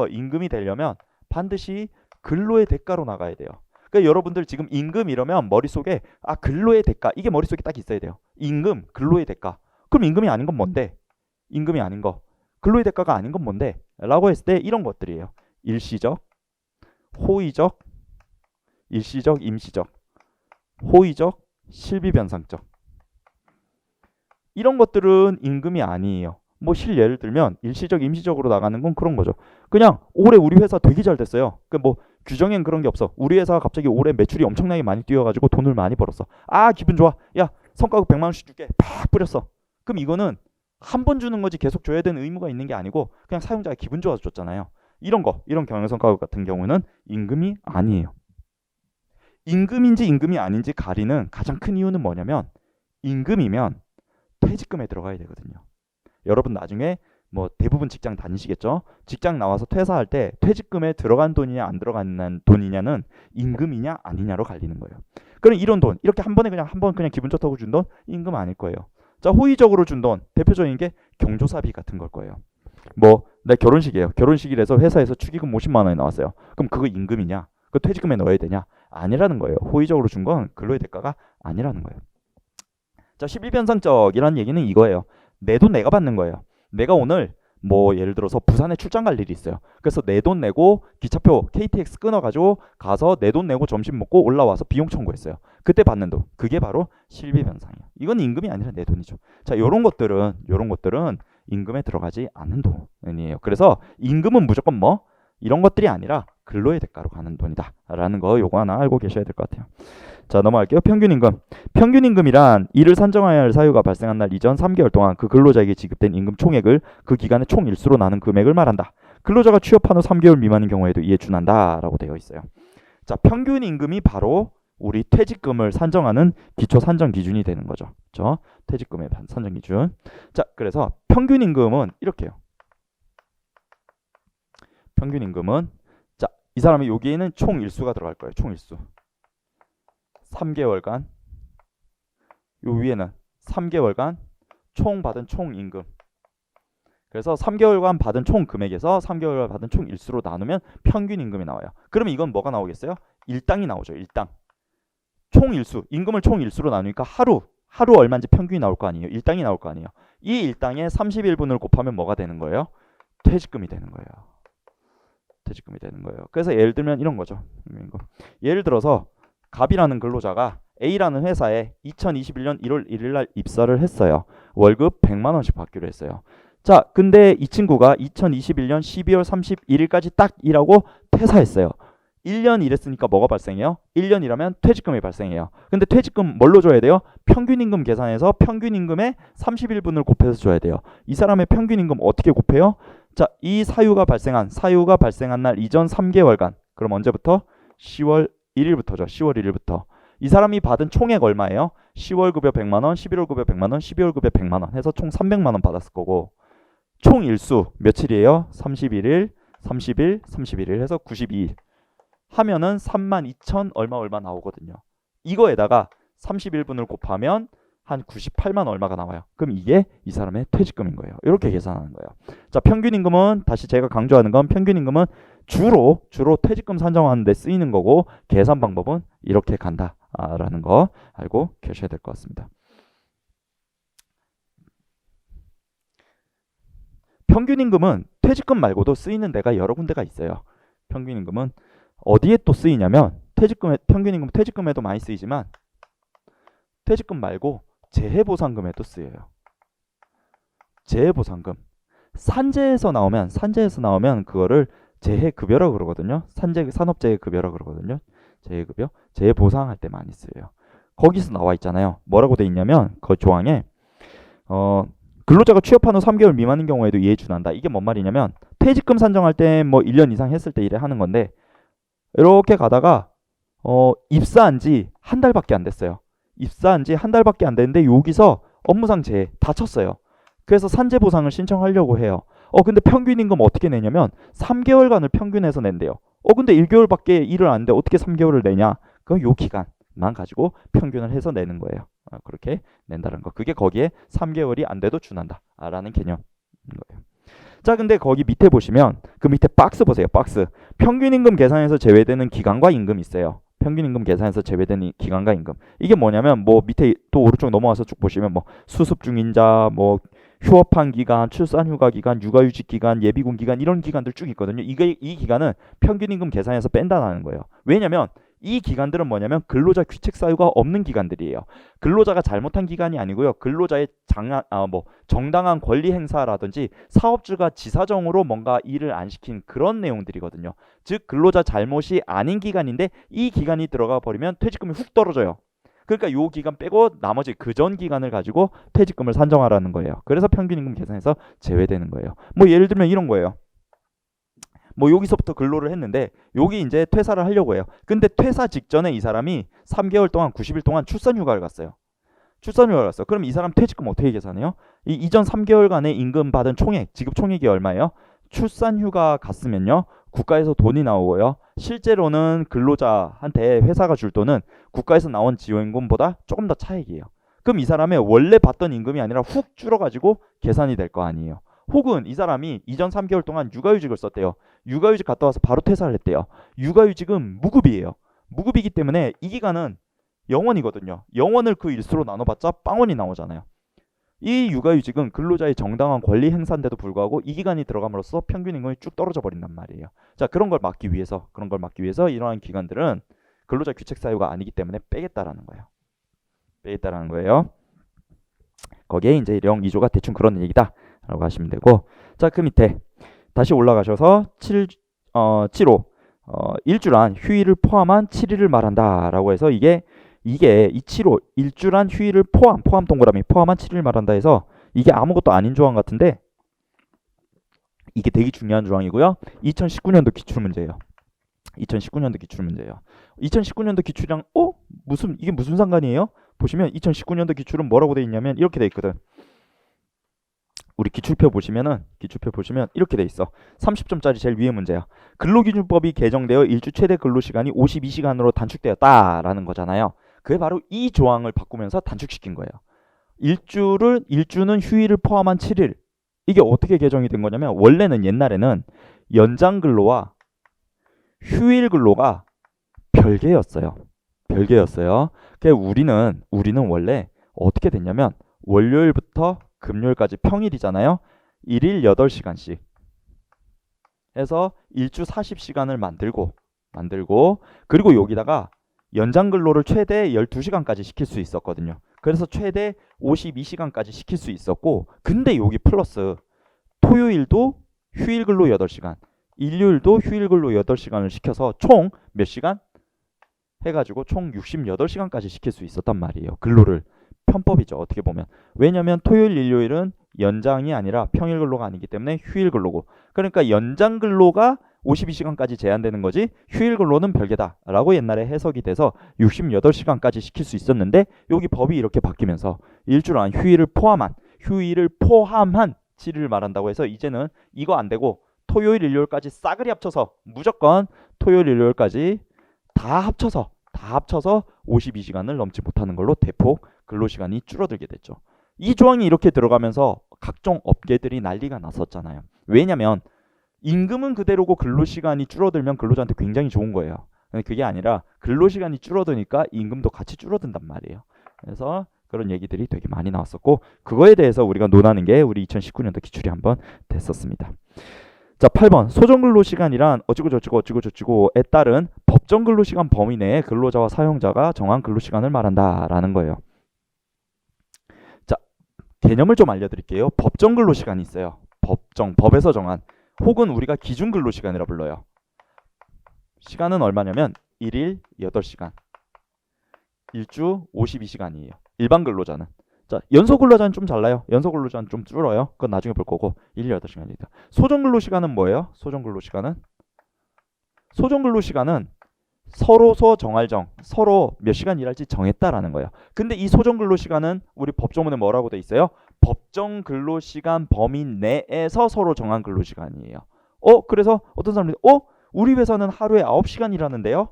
임금이 되려면 반드시 근로의 대가로 나가야 돼요. 그러니까 여러분들 지금 임금 이러면 머릿속에 근로의 대가 이게 머릿속에 딱 있어야 돼요. 임금, 근로의 대가. 그럼 임금이 아닌 건 뭔데? 임금이 아닌 거. 근로의 대가가 아닌 건 뭔데? 라고 했을 때 이런 것들이에요. 일시적, 호의적, 임시적, 호의적, 실비변상적. 이런 것들은 임금이 아니에요. 뭐 예를 들면 일시적, 임시적으로 나가는 건 그런 거죠. 그냥 올해 우리 회사 되게 잘 됐어요. 그 뭐 규정엔 그런 게 없어. 우리 회사가 갑자기 올해 매출이 엄청나게 많이 뛰어가지고 돈을 많이 벌었어. 기분 좋아. 야, 성과급 100만 원씩 줄게. 팍 뿌렸어. 그럼 이거는 한 번 주는 거지 계속 줘야 되는 의무가 있는 게 아니고 그냥 사용자가 기분 좋아서 줬잖아요. 이런 경영성과급 같은 경우는 임금이 아니에요. 임금인지 임금이 아닌지 가리는 가장 큰 이유는 뭐냐면 임금이면 퇴직금에 들어가야 되거든요. 여러분 나중에 뭐 대부분 직장 다니시겠죠? 직장 나와서 퇴사할 때 퇴직금에 들어간 돈이냐 안 들어간 돈이냐는 임금이냐 아니냐로 갈리는 거예요. 그럼 이런 돈 이렇게 한 번에 그냥 기분 좋다고 준 돈 임금 아닐 거예요. 자, 호의적으로 준 돈 대표적인 게 경조사비 같은 걸 거예요. 뭐 내 결혼식이에요. 결혼식이라서 회사에서 축의금 50만 원이 나왔어요. 그럼 그거 임금이냐? 그 퇴직금에 넣어야 되냐? 아니라는 거예요. 호의적으로 준 건 근로의 대가가 아니라는 거예요. 자, 12변상적이라는 얘기는 이거예요. 내 돈 내가 받는 거예요. 내가 오늘 뭐 예를 들어서 부산에 출장 갈 일이 있어요. 그래서 내 돈 내고 기차표 KTX 끊어가지고 가서 내 돈 내고 점심 먹고 올라와서 비용 청구했어요. 그때 받는 돈. 그게 바로 실비변상이에요. 이건 임금이 아니라 내 돈이죠. 자, 요런 것들은 임금에 들어가지 않는 돈이에요. 그래서 임금은 무조건 이런 것들이 아니라 근로의 대가로 가는 돈이다 라는 거 요거 하나 알고 계셔야 될 것 같아요. 자, 넘어갈게요. 평균임금. 평균임금이란 이를 산정하여야 할 사유가 발생한 날 이전 3개월 동안 그 근로자에게 지급된 임금 총액을 그 기간의 총일수로 나눈 금액을 말한다. 근로자가 취업한 후 3개월 미만인 경우에도 이에 준한다 라고 되어 있어요. 자, 평균임금이 바로 우리 퇴직금을 산정하는 기초 산정 기준이 되는 거죠. 그렇죠? 퇴직금의 산정 기준. 자, 그래서 평균임금은 이렇게요. 평균임금은 자, 이 사람이 여기에는 총일수가 들어갈 거예요. 총일수. 3개월간 요 위에는 3개월간 총 받은 총임금. 그래서 3개월간 받은 총 금액에서 3개월간 받은 총 일수로 나누면 평균 임금이 나와요. 그러면 이건 뭐가 나오겠어요? 일당이 나오죠. 일당. 총 일수. 임금을 총 일수로 나누니까 하루 얼마인지 평균이 나올 거 아니에요. 일당이 나올 거 아니에요. 이 일당에 31분을 곱하면 뭐가 되는 거예요? 퇴직금이 되는 거예요. 퇴직금이 되는 거예요. 그래서 예를 들면 이런 거죠. 예를 들어서 갑이라는 근로자가 A라는 회사에 2021년 1월 1일 날 입사를 했어요. 월급 100만 원씩 받기로 했어요. 자, 근데 이 친구가 2021년 12월 31일까지 딱 일하고 퇴사했어요. 1년 일했으니까 뭐가 발생해요? 1년 일하면 퇴직금이 발생해요. 근데 퇴직금 뭘로 줘야 돼요? 평균임금 계산해서 평균임금에 31분을 곱해서 줘야 돼요. 이 사람의 평균임금 어떻게 곱해요? 자, 이 사유가 발생한 날 이전 3개월간. 그럼 언제부터? 10월 1일부터죠. 10월 1일부터. 이 사람이 받은 총액 얼마예요? 10월 급여 100만 원, 11월 급여 100만 원, 12월 급여 100만 원 해서 총 300만 원 받았을 거고 총 일수 며칠이에요? 31일, 30일, 31일 해서 92일 하면은 32,000 얼마 나오거든요. 이거에다가 31분을 곱하면 한 98만 얼마가 나와요. 그럼 이게 이 사람의 퇴직금인 거예요. 이렇게 계산하는 거예요. 자, 평균임금은 다시 제가 강조하는 건 평균임금은 주로 퇴직금 산정하는 데 쓰이는 거고 계산 방법은 이렇게 간다라는 거 알고 계셔야 될 것 같습니다. 평균임금은 퇴직금 말고도 쓰이는 데가 여러 군데가 있어요. 평균임금은 어디에 또 쓰이냐면 평균임금 퇴직금에도 많이 쓰이지만 퇴직금 말고 재해보상금에도 쓰여요. 재해보상금. 산재에서 나오면 그거를 재해급여라고 그러거든요. 산업재해급여라고 그러거든요. 재해급여. 재해보상할 때 많이 쓰여요. 거기서 나와 있잖아요. 뭐라고 돼 있냐면 그 조항에 근로자가 취업한 후 3개월 미만인 경우에도 이에 준한다. 이게 뭔 말이냐면 퇴직금 산정할 때 뭐 1년 이상 했을 때 이래 하는 건데 이렇게 가다가 입사한 지 한 달밖에 안 됐어요. 입사한 지 한 달밖에 안 됐는데 여기서 업무상 재해 다쳤어요. 그래서 산재 보상을 신청하려고 해요. 근데 평균 임금 어떻게 내냐면 3개월간을 평균해서 낸대요. 근데 1개월밖에 일을 안 했는데 어떻게 3개월을 내냐? 그럼 요 기간만 가지고 평균을 해서 내는 거예요. 그렇게 낸다는 거. 그게 거기에 3개월이 안 돼도 준한다. 라는 개념인 거예요. 자, 근데 거기 밑에 보시면 그 밑에 박스 보세요. 박스. 평균 임금 계산에서 제외되는 기간과 임금이 있어요. 평균 임금 계산에서 제외되는 기간과 임금. 이게 뭐냐면 뭐 밑에 또 오른쪽 넘어와서 쭉 보시면 뭐 수습 중인자, 뭐 휴업한 기간, 출산 휴가 기간, 육아휴직 기간, 예비군 기간 이런 기간들 쭉 있거든요. 이 기간은 평균 임금 계산에서 뺀다는 거예요. 왜냐면 이 기간들은 뭐냐면 근로자 귀책 사유가 없는 기간들이에요. 근로자가 잘못한 기간이 아니고요. 근로자의 정당한 권리 행사라든지 사업주가 지사정으로 뭔가 일을 안 시킨 그런 내용들이거든요. 즉 근로자 잘못이 아닌 기간인데 이 기간이 들어가 버리면 퇴직금이 훅 떨어져요. 그러니까 요 기간 빼고 나머지 그 전 기간을 가지고 퇴직금을 산정하라는 거예요. 그래서 평균임금 계산에서 제외되는 거예요. 뭐 예를 들면 이런 거예요. 뭐 여기서부터 근로를 했는데 여기 이제 퇴사를 하려고 해요. 근데 퇴사 직전에 이 사람이 3개월 동안 90일 동안 출산휴가를 갔어요. 출산휴가를 갔어요. 그럼 이 사람 퇴직금 어떻게 계산해요? 이 이전 3개월간의 임금 받은 총액, 지급 총액이 얼마예요? 출산휴가 갔으면요. 국가에서 돈이 나오고요. 실제로는 근로자한테 회사가 줄 돈은 국가에서 나온 지원금보다 조금 더 차액이에요. 그럼 이 사람의 원래 받던 임금이 아니라 훅 줄어가지고 계산이 될 거 아니에요. 혹은 이 사람이 이전 3개월 동안 육아휴직을 썼대요. 육아휴직 갔다 와서 바로 퇴사를 했대요. 육아휴직은 무급이에요. 무급이기 때문에 이 기간은 영원이거든요. 영원을 그 일수로 나눠봤자 빵원이 나오잖아요. 이 육아휴직은 근로자의 정당한 권리 행사인데도 불구하고 이 기간이 들어감으로써 평균 임금이 쭉 떨어져 버린단 말이에요. 자, 그런 걸 막기 위해서 이러한 기간들은 근로자 귀책 사유가 아니기 때문에 빼겠다라는 거예요. 거기에 이제 2조가 대충 그런 얘기다 라고 하시면 되고, 자, 그 밑에 다시 올라가셔서 7호 일주란 휴일을 포함한 7일을 말한다 라고 해서 이게 이 7호 일주란 휴일을 포함 동그라미 포함한 7일을 말한다 해서 이게 아무것도 아닌 조항 같은데 이게 되게 중요한 조항이고요. 2019년도 기출문제예요. 2019년도 기출이랑 이게 무슨 상관이에요? 보시면 2019년도 기출은 뭐라고 돼 있냐면 이렇게 돼 있거든. 우리 기출표 보시면 이렇게 돼 있어. 30점짜리 제일 위에 문제야. 근로기준법이 개정되어 일주 최대 근로시간이 52시간으로 단축되었다라는 거잖아요. 그게 바로 이 조항을 바꾸면서 단축시킨 거예요. 일주는 휴일을 포함한 7일. 이게 어떻게 개정이 된 거냐면 원래는 옛날에는 연장 근로와 휴일 근로가 별개였어요. 그래서 우리는 원래 어떻게 됐냐면 월요일부터 금요일까지 평일이잖아요. 1일 8시간씩 해서 일주 40시간을 만들고 그리고 여기다가 연장 근로를 최대 12시간까지 시킬 수 있었거든요. 그래서 최대 52시간까지 시킬 수 있었고, 근데 여기 플러스 토요일도 휴일 근로 8시간, 일요일도 휴일 근로 8시간을 시켜서 총 몇 시간? 해가지고 총 68시간까지 시킬 수 있었단 말이에요. 근로를. 편법이죠. 어떻게 보면. 왜냐면 토요일, 일요일은 연장이 아니라 평일 근로가 아니기 때문에 휴일 근로고. 그러니까 연장 근로가 52시간까지 제한되는 거지 휴일 근로는 별개다라고 옛날에 해석이 돼서 68시간까지 시킬 수 있었는데 여기 법이 이렇게 바뀌면서 일주란 휴일을 포함한 7일을 말한다고 해서 이제는 이거 안 되고 토요일, 일요일까지 싸그리 합쳐서 무조건 토요일, 일요일까지 다 합쳐서 52시간을 넘지 못하는 걸로 대폭 근로시간이 줄어들게 됐죠. 이 조항이 이렇게 들어가면서 각종 업계들이 난리가 났었잖아요. 왜냐면 임금은 그대로고 근로시간이 줄어들면 근로자한테 굉장히 좋은 거예요. 그게 아니라 근로시간이 줄어드니까 임금도 같이 줄어든단 말이에요. 그래서 그런 얘기들이 되게 많이 나왔었고 그거에 대해서 우리가 논하는 게 우리 2019년도 기출이 한번 됐었습니다. 자, 8번 소정근로시간이란 어찌고저찌고에 따른 법정근로시간 범위 내에 근로자와 사용자가 정한 근로시간을 말한다라는 거예요. 자, 개념을 좀 알려드릴게요. 법정근로시간이 있어요. 법에서 정한 혹은 우리가 기준근로시간이라 불러요. 시간은 얼마냐면 1일 8시간, 일주 52시간이에요. 일반 근로자는. 자, 연소 근로자는 좀 잘나요. 연소 근로자는 좀 줄어요. 그건 나중에 볼 거고 1일 8시간입니다. 소정 근로시간은 뭐예요? 소정 근로시간은 서로서 정할정, 서로 몇 시간 일할지 정했다라는 거예요. 근데 이 소정 근로시간은 우리 법조문에 뭐라고 돼 있어요? 법정 근로시간 범위 내에서 서로 정한 근로시간이에요. 그래서 어떤 사람들이 우리 회사는 하루에 9시간 일하는데요.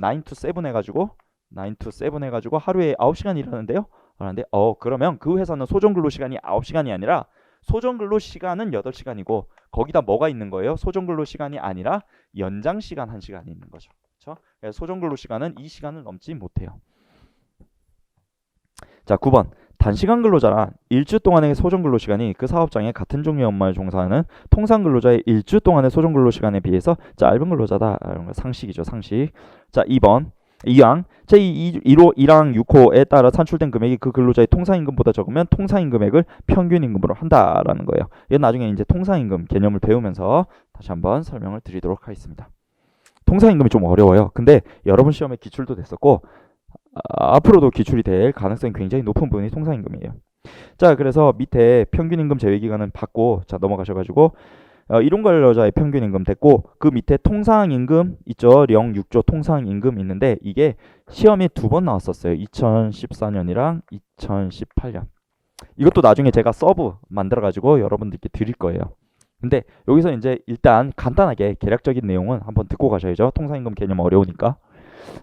9 to 7 해가지고 9 to 7 해가지고 하루에 9시간 일하는데요. 그런데 그러면 그 회사는 소정 근로시간이 9시간이 아니라 소정 근로시간은 8시간이고 거기다 뭐가 있는 거예요? 소정 근로시간이 아니라 연장 시간 1시간이 있는 거죠. 그렇죠? 소정 근로시간은 이 시간을 넘지 못해요. 자, 9번. 단시간 근로자란 일주 동안의 소정 근로시간이 그 사업장의 같은 종류의 업무를 종사하는 통상 근로자의 일주 동안의 소정 근로시간에 비해서 짧은 근로자다. 이런 거 상식이죠, 상식. 자, 2번. 이항 제1호 1항 6호에 따라 산출된 금액이 그 근로자의 통상임금보다 적으면 통상임금액을 평균임금으로 한다라는 거예요. 이건 나중에 이제 통상임금 개념을 배우면서 다시 한번 설명을 드리도록 하겠습니다. 통상임금이 좀 어려워요. 근데 여러분 시험에 기출도 됐었고 앞으로도 기출이 될 가능성이 굉장히 높은 부분이 통상임금이에요. 자, 그래서 밑에 평균임금 제외기간은 받고 자 넘어가셔가지고 일용근로자의 평균임금 됐고 그 밑에 통상임금 있죠. 06조 통상임금 있는데 이게 시험에 2번 나왔었어요. 2014년이랑 2018년. 이것도 나중에 제가 서브 만들어가지고 여러분들께 드릴 거예요. 근데 여기서 이제 일단 간단하게 계략적인 내용은 한번 듣고 가셔야죠. 통상임금 개념 어려우니까.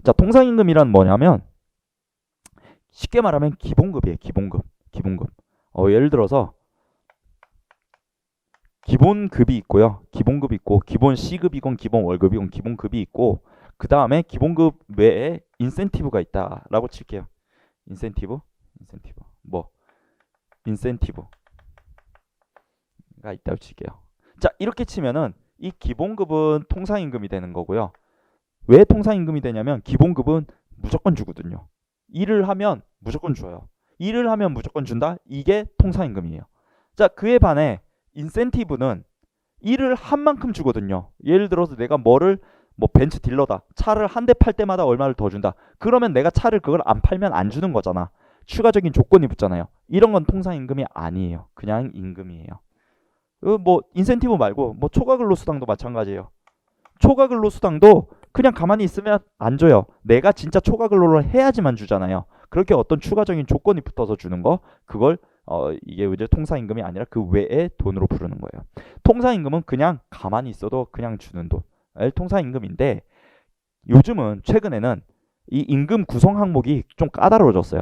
자, 통상임금이란 뭐냐면 쉽게 말하면 기본급이에요. 기본급. 예를 들어서 기본급이 있고요. 기본급이 있고 기본 C급이건 기본 월급이건 기본급이 있고 그 다음에 기본급 외에 인센티브가 있다라고 칠게요. 인센티브가 있다고 칠게요. 자, 이렇게 치면은 이 기본급은 통상임금이 되는 거고요. 왜 통상임금이 되냐면 기본급은 무조건 주거든요. 일을 하면 무조건 줘요. 일을 하면 무조건 준다? 이게 통상임금이에요. 자, 그에 반해 인센티브는 일을 한 만큼 주거든요. 예를 들어서 내가 뭐 벤츠 딜러다. 차를 한 대 팔 때마다 얼마를 더 준다. 그러면 내가 차를 그걸 안 팔면 안 주는 거잖아. 추가적인 조건이 붙잖아요. 이런 건 통상임금이 아니에요. 그냥 임금이에요. 인센티브 말고 초과근로수당도 마찬가지예요. 초과근로수당도 그냥 가만히 있으면 안 줘요. 내가 진짜 초과근로를 해야지만 주잖아요. 그렇게 어떤 추가적인 조건이 붙어서 주는 거 그걸 이게 이제 통상임금이 아니라 그 외에 돈으로 부르는 거예요. 통상임금은 그냥 가만히 있어도 그냥 주는 돈. 통상임금인데 요즘은 최근에는 이 임금 구성 항목이 좀 까다로워졌어요.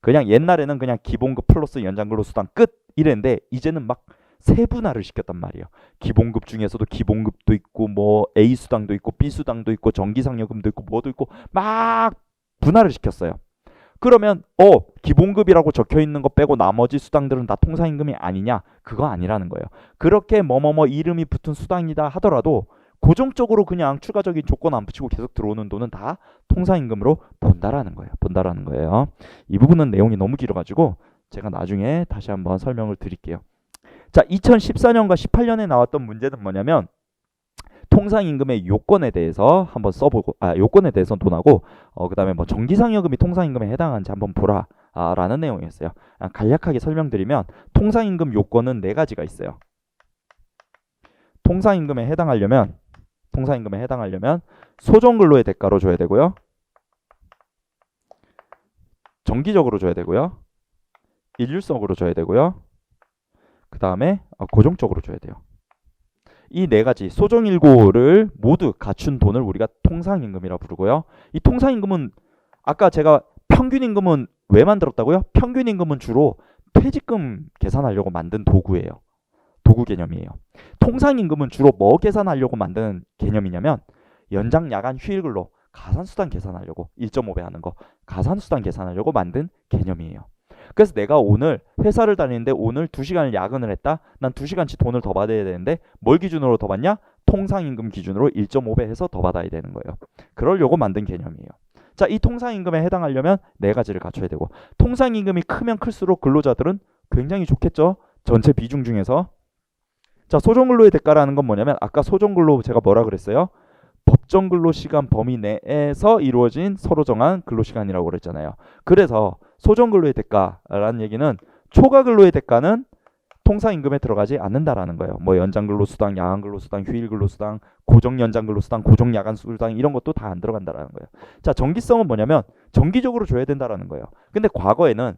그냥 옛날에는 그냥 기본급 플러스 연장근로수당 끝 이랬는데 이제는 막 세분화를 시켰단 말이에요. 기본급 중에서도 기본급도 있고 A 수당도 있고 B 수당도 있고 정기상여금도 있고 뭐도 있고 막 분할을 시켰어요. 그러면 기본급이라고 적혀 있는 거 빼고 나머지 수당들은 다 통상임금이 아니냐? 그거 아니라는 거예요. 그렇게 이름이 붙은 수당이다 하더라도 고정적으로 그냥 추가적인 조건 안 붙이고 계속 들어오는 돈은 다 통상임금으로 본다라는 거예요. 이 부분은 내용이 너무 길어가지고 제가 나중에 다시 한번 설명을 드릴게요. 자, 2014년과 18년에 나왔던 문제는 뭐냐면 통상임금의 요건에 대해서 한번 써보고 요건에 대해서 논하고 그 다음에 정기상여금이 통상임금에 해당하는지 한번 보라 라는 내용이었어요. 간략하게 설명드리면 통상임금 요건은 4가지가 있어요. 통상임금에 해당하려면 소정근로의 대가로 줘야 되고요. 정기적으로 줘야 되고요. 일률성으로 줘야 되고요. 그 다음에 고정적으로 줘야 돼요. 이 4가지 소정일고를 모두 갖춘 돈을 우리가 통상임금이라 부르고요. 이 통상임금은 아까 제가 평균임금은 왜 만들었다고요? 평균임금은 주로 퇴직금 계산하려고 만든 도구예요. 도구 개념이에요. 통상임금은 주로 뭐 계산하려고 만든 개념이냐면 연장 야간 휴일근로 가산수당 계산하려고 1.5배 하는 거 가산수당 계산하려고 만든 개념이에요. 그래서 내가 오늘 회사를 다니는데 오늘 2시간을 야근을 했다. 난 2시간치 돈을 더 받아야 되는데 뭘 기준으로 더 받냐? 통상임금 기준으로 1.5배 해서 더 받아야 되는 거예요. 그러려고 만든 개념이에요. 자, 이 통상임금에 해당하려면 4가지를 갖춰야 되고 통상임금이 크면 클수록 근로자들은 굉장히 좋겠죠. 전체 비중 중에서. 자, 소정근로의 대가라는 건 뭐냐면 아까 소정근로 제가 뭐라 그랬어요? 법정 근로시간 범위 내에서 이루어진 서로 정한 근로시간이라고 그랬잖아요. 그래서 소정근로의 대가라는 얘기는 초과근로의 대가는 통상임금에 들어가지 않는다라는 거예요. 연장근로수당, 야간근로수당, 휴일근로수당, 고정연장근로수당, 고정야간수당 이런 것도 다 안 들어간다라는 거예요. 자, 정기성은 뭐냐면 정기적으로 줘야 된다라는 거예요. 근데 과거에는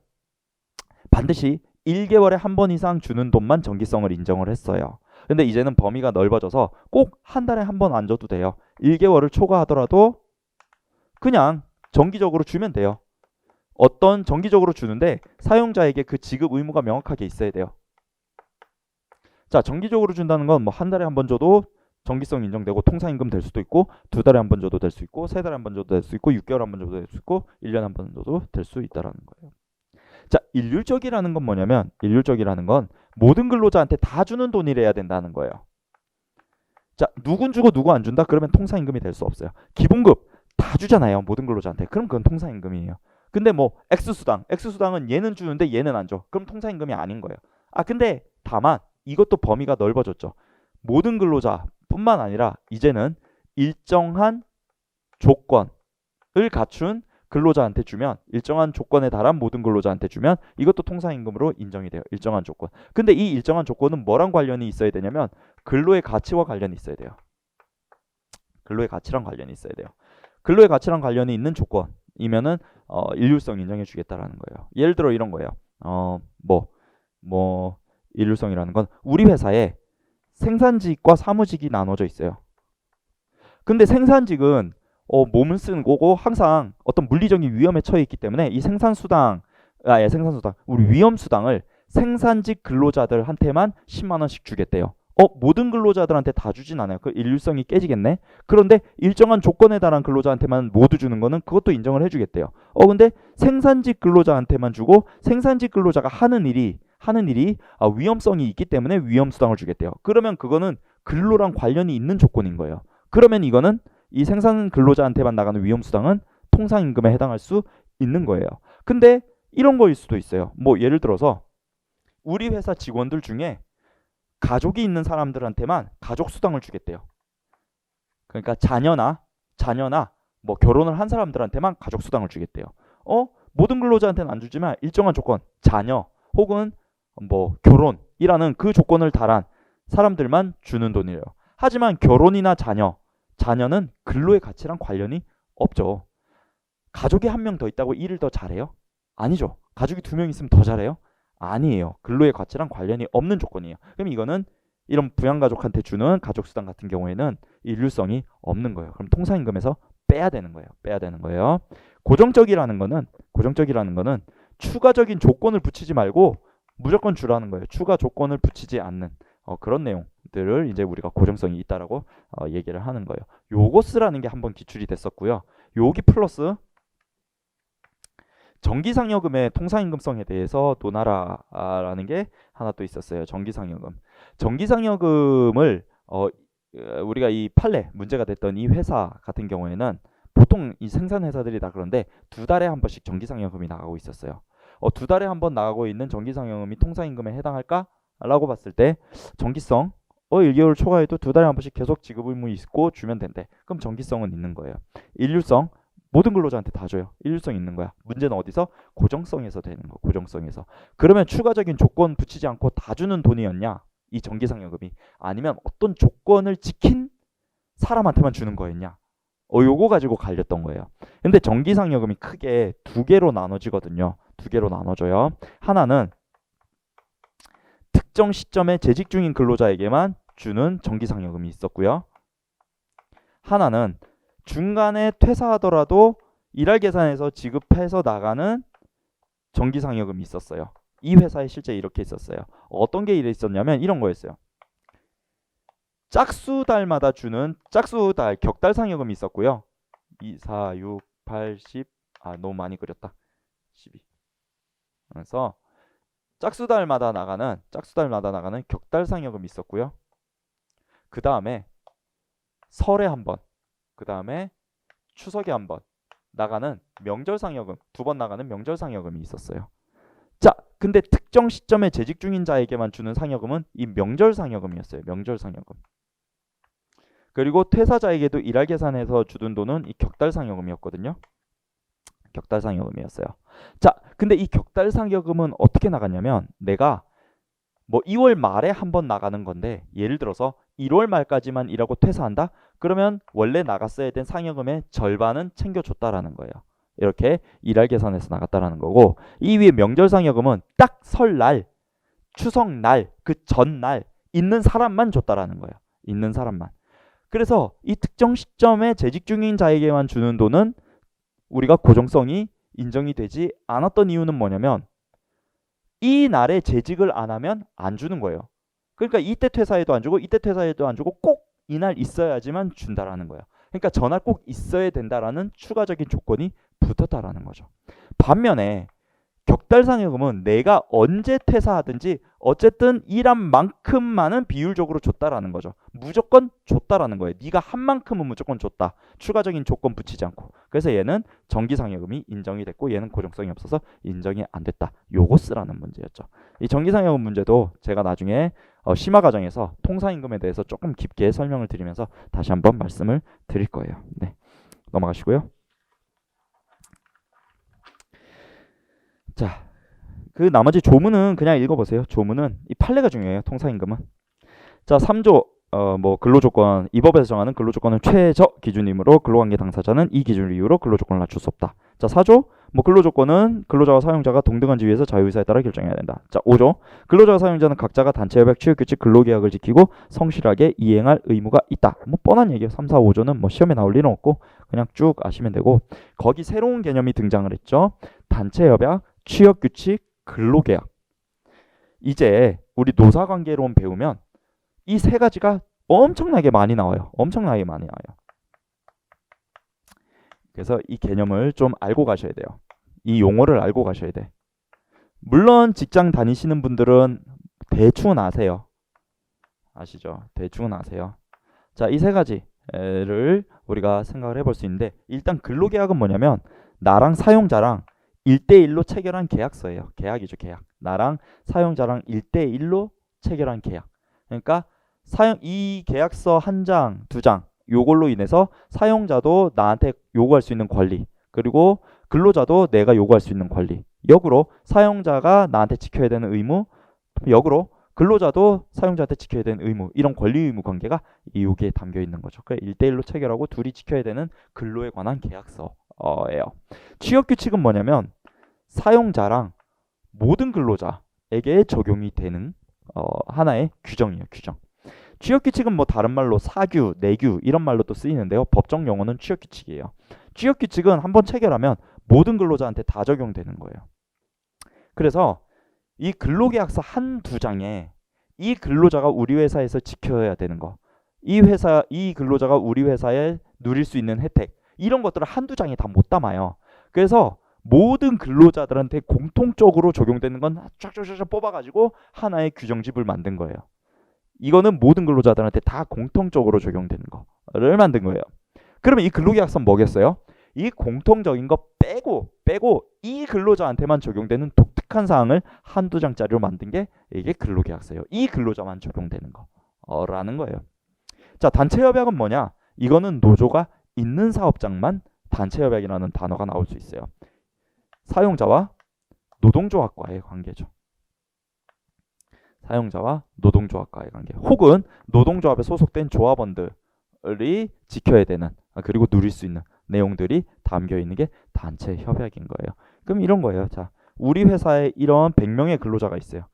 반드시 1개월에 한 번 이상 주는 돈만 정기성을 인정을 했어요. 근데 이제는 범위가 넓어져서 꼭 한 달에 한 번 안 줘도 돼요. 1개월을 초과하더라도 그냥 정기적으로 주면 돼요. 어떤 정기적으로 주는데 사용자에게 그 지급 의무가 명확하게 있어야 돼요. 자, 정기적으로 준다는 건 뭐 한 달에 한 번 줘도 정기성 인정되고 통상임금 될 수도 있고, 2달에 한 번 줘도 될 수 있고, 3달에 한 번 줘도 될 수 있고, 6개월에 한 번 줘도 될 수 있고, 1년에 한 번 줘도 될 수 있다라는 거예요. 자, 일률적이라는 건 뭐냐면, 일률적이라는 건 모든 근로자한테 다 주는 돈이래야 된다는 거예요. 자, 누군 주고 누구 안 준다? 그러면 통상임금이 될 수 없어요. 기본급 다 주잖아요, 모든 근로자한테. 그럼 그건 통상임금이에요. 근데 뭐 X수당은 얘는 주는데 얘는 안 줘. 그럼 통상임금이 아닌 거예요. 아, 근데 다만 이것도 범위가 넓어졌죠. 모든 근로자뿐만 아니라 이제는 일정한 조건을 갖춘 근로자한테 주면, 일정한 조건에 달한 모든 근로자한테 주면 이것도 통상임금으로 인정이 돼요. 일정한 조건. 근데 이 일정한 조건은 뭐랑 관련이 있어야 되냐면 근로의 가치와 관련이 있어야 돼요. 근로의 가치랑 관련이 있어야 돼요. 근로의 가치랑 관련이 있는 조건이면은 일률성 인정해 주겠다라는 거예요. 예를 들어 이런 거예요. 일률성이라는 건 우리 회사에 생산직과 사무직이 나눠져 있어요. 근데 생산직은 몸을 쓰는 거고 항상 어떤 물리적인 위험에 처해 있기 때문에 이 생산수당, 우리 위험수당을 생산직 근로자들한테만 10만 원씩 주겠대요. 모든 근로자들한테 다 주진 않아요. 그 일률성이 깨지겠네. 그런데 일정한 조건에 달한 근로자한테만 모두 주는 거는 그것도 인정을 해주겠대요. 근데 생산직 근로자한테만 주고 생산직 근로자가 하는 일이 위험성이 있기 때문에 위험수당을 주겠대요. 그러면 그거는 근로랑 관련이 있는 조건인 거예요. 그러면 이거는 이 생산 근로자한테만 나가는 위험수당은 통상임금에 해당할 수 있는 거예요. 근데 이런 거일 수도 있어요. 뭐 예를 들어서 우리 회사 직원들 중에 가족이 있는 사람들한테만 가족수당을 주겠대요. 그러니까 자녀나 뭐 결혼을 한 사람들한테만 가족수당을 주겠대요. 모든 근로자한테는 안 주지만 일정한 조건, 자녀 혹은 뭐 결혼이라는 그 조건을 달한 사람들만 주는 돈이래요. 하지만 결혼이나 자녀는 근로의 가치랑 관련이 없죠. 가족이 한 명 더 있다고 일을 더 잘해요? 아니죠. 가족이 2명 있으면 더 잘해요? 아니에요. 근로의 가치랑 관련이 없는 조건이에요. 그럼 이거는 이런 부양가족한테 주는 가족수당 같은 경우에는 일률성이 없는 거예요. 그럼 통상임금에서 빼야 되는 거예요. 고정적이라는 거는 추가적인 조건을 붙이지 말고 무조건 주라는 거예요. 추가 조건을 붙이지 않는 그런 내용들을 이제 우리가 고정성이 있다라고 얘기를 하는 거예요. 요거 쓰라는 게 한번 기출이 됐었고요. 여기 플러스 정기상여금의 통상임금성에 대해서 논하라라는 게 하나 또 있었어요. 정기상여금을 우리가 이 판례 문제가 됐던 이 회사 같은 경우에는 보통 이 생산회사들이 다 그런데 2달에 한 번씩 정기상여금이 나가고 있었어요. 2달에 한 번 나가고 있는 정기상여금이 통상임금에 해당할까? 라고 봤을 때 정기성 1개월 초과해도 2달에 한 번씩 계속 지급 의무 있고 주면 된대. 그럼 정기성은 있는 거예요. 일률성 모든 근로자한테 다 줘요. 일률성 있는 거야. 문제는 어디서? 고정성에서 되는 거. 고정성에서. 그러면 추가적인 조건 붙이지 않고 다 주는 돈이었냐? 이 정기상여금이. 아니면 어떤 조건을 지킨 사람한테만 주는 거였냐? 요거 가지고 갈렸던 거예요. 근데 정기상여금이 크게 2개로 나눠지거든요. 2개로 나눠져요. 하나는 특정 시점에 재직 중인 근로자에게만 주는 정기상여금이 있었고요. 하나는 중간에 퇴사하더라도 일할 계산에서 지급해서 나가는 정기상여금이 있었어요. 이 회사에 실제 이렇게 있었어요. 어떤 게 있었냐면 이런 거였어요. 짝수달마다 주는 짝수달 격달상여금이 있었고요. 2, 4, 6, 8, 10 너무 많이 그렸다. 12 그래서 짝수달마다 나가는 격달상여금이 있었고요. 그 다음에 설에 한 번, 그 다음에 추석에 한 번 나가는 명절상여금, 2번 나가는 명절상여금이 있었어요. 자, 근데 특정 시점에 재직 중인 자에게만 주는 상여금은 이 명절상여금이었어요. 명절상여금. 그리고 퇴사자에게도 일할 계산해서 주던 돈은 이 격달상여금이었거든요. 격달상여금이었어요. 자, 근데 이 격달상여금은 어떻게 나갔냐면 내가 뭐 2월 말에 한 번 나가는 건데 예를 들어서 1월 말까지만 일하고 퇴사한다? 그러면 원래 나갔어야 된 상여금의 절반은 챙겨줬다라는 거예요. 이렇게 일할 계산해서 나갔다라는 거고 이 위에 명절상여금은 딱 설날 추석날, 그 전날 있는 사람만 줬다라는 거예요. 있는 사람만. 그래서 이 특정 시점에 재직 중인 자에게만 주는 돈은 우리가 고정성이 인정이 되지 않았던 이유는 뭐냐면 이 날에 재직을 안 하면 안 주는 거예요. 그러니까 이때 퇴사해도 안 주고 이때 퇴사해도 안 주고 꼭 이날 있어야지만 준다라는 거예요. 그러니까 전날 꼭 있어야 된다라는 추가적인 조건이 붙었다라는 거죠. 반면에 격달상여금은 내가 언제 퇴사하든지 어쨌든 일한 만큼만은 비율적으로 줬다라는 거죠. 무조건 줬다라는 거예요. 네가 한 만큼은 무조건 줬다. 추가적인 조건 붙이지 않고. 그래서 얘는 정기상여금이 인정이 됐고 얘는 고정성이 없어서 인정이 안 됐다. 요거 쓰라는 문제였죠. 이 정기상여금 문제도 제가 나중에 심화 과정에서 통상임금에 대해서 조금 깊게 설명을 드리면서 다시 한번 말씀을 드릴 거예요. 네, 넘어가시고요. 자, 그 나머지 조문은 그냥 읽어보세요. 조문은 이 판례가 중요해요. 통상임금은. 자, 3조 뭐 근로조건, 이 법에서 정하는 근로조건은 최저 기준이므로 근로관계 당사자는 이 기준을 이유로 근로조건을 낮출 수 없다. 자, 4조 뭐 근로조건은 근로자와 사용자가 동등한 지위에서 자유의사에 따라 결정해야 된다. 자, 5조 근로자와 사용자는 각자가 단체협약, 취업규칙, 근로계약을 지키고 성실하게 이행할 의무가 있다. 뭐 뻔한 얘기예요. 3, 4, 5조는 뭐 시험에 나올 일은 없고 그냥 쭉 아시면 되고 거기 새로운 개념이 등장을 했죠. 단체협약, 취업규칙, 근로계약. 이제 우리 노사관계론 배우면 이 세 가지가 엄청나게 많이 나와요. 엄청나게 많이 나와요. 그래서 이 개념을 좀 알고 가셔야 돼요. 이 용어를 알고 가셔야 돼. 물론 직장 다니시는 분들은 대충은 아세요. 아시죠? 대충은 아세요. 자, 이 세 가지를 우리가 생각을 해볼 수 있는데 일단 근로계약은 뭐냐면 나랑 사용자랑 1대1로 체결한 계약서예요. 계약이죠, 계약. 나랑 사용자랑 1대1로 체결한 계약. 그러니까 이 계약서 한 장, 두 장 요걸로 인해서 사용자도 나한테 요구할 수 있는 권리, 그리고 근로자도 내가 요구할 수 있는 권리, 역으로 사용자가 나한테 지켜야 되는 의무, 역으로 근로자도 사용자한테 지켜야 되는 의무, 이런 권리 의무 관계가 여기에 담겨 있는 거죠. 그러니까 1대1로 체결하고 둘이 지켜야 되는 근로에 관한 계약서예요. 취업규칙은 뭐냐면 사용자랑 모든 근로자에게 적용이 되는 하나의 규정이에요. 규정. 취업규칙은 뭐 다른 말로 사규, 내규 이런 말로 또 쓰이는데요. 법정 용어는 취업규칙이에요. 취업규칙은 한번 체결하면 모든 근로자한테 다 적용되는 거예요. 그래서 이 근로계약서 한두 장에 이 근로자가 우리 회사에서 지켜야 되는 거, 이 근로자가 우리 회사에 누릴 수 있는 혜택, 이런 것들을 한두 장에 다 못 담아요. 그래서 모든 근로자들한테 공통적으로 적용되는 건 쫙쫙쫙 뽑아가지고 하나의 규정집을 만든 거예요. 이거는 모든 근로자들한테 다 공통적으로 적용되는 거를 만든 거예요. 그러면 이 근로계약서는 뭐겠어요? 이 공통적인 거 빼고 이 근로자한테만 적용되는 독특한 사항을 한두 장짜리로 만든 게 이게 근로계약서예요. 이 근로자만 적용되는 거라는 거예요. 자, 단체협약은 뭐냐? 이거는 노조가 있는 사업장만 단체협약이라는 단어가 나올 수 있어요. 사용자와 노동조합과의 관계죠. 사용자와 노동조합과의 관계, 혹은 노동조합에 소속된 조합원들이 지켜야 되는, 그리고 누릴 수 있는 내용들이 담겨 있는 게 단체 협약인 거예요. 그럼 이런 거예요. 자, 우리 회사에 이런 100명의 근로자가 있어요.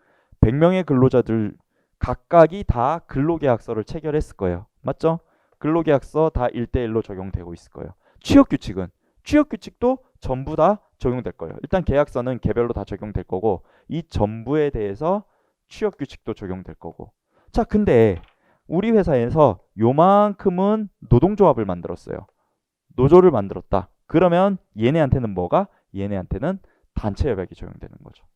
100명의 근로자들 각각이 다 근로계약서를 체결했을 거예요. 맞죠? 근로계약서 다 1대1로 적용되고 있을 거예요. 취업규칙도 전부 다 적용될 거예요. 일단 계약서는 개별로 다 적용될 거고 이 전부에 대해서 취업규칙도 적용될 거고. 자, 근데 우리 회사에서 요만큼은 노동조합을 만들었어요. 노조를 만들었다. 그러면 얘네한테는 뭐가? 얘네한테는 단체협약이 적용되는 거죠.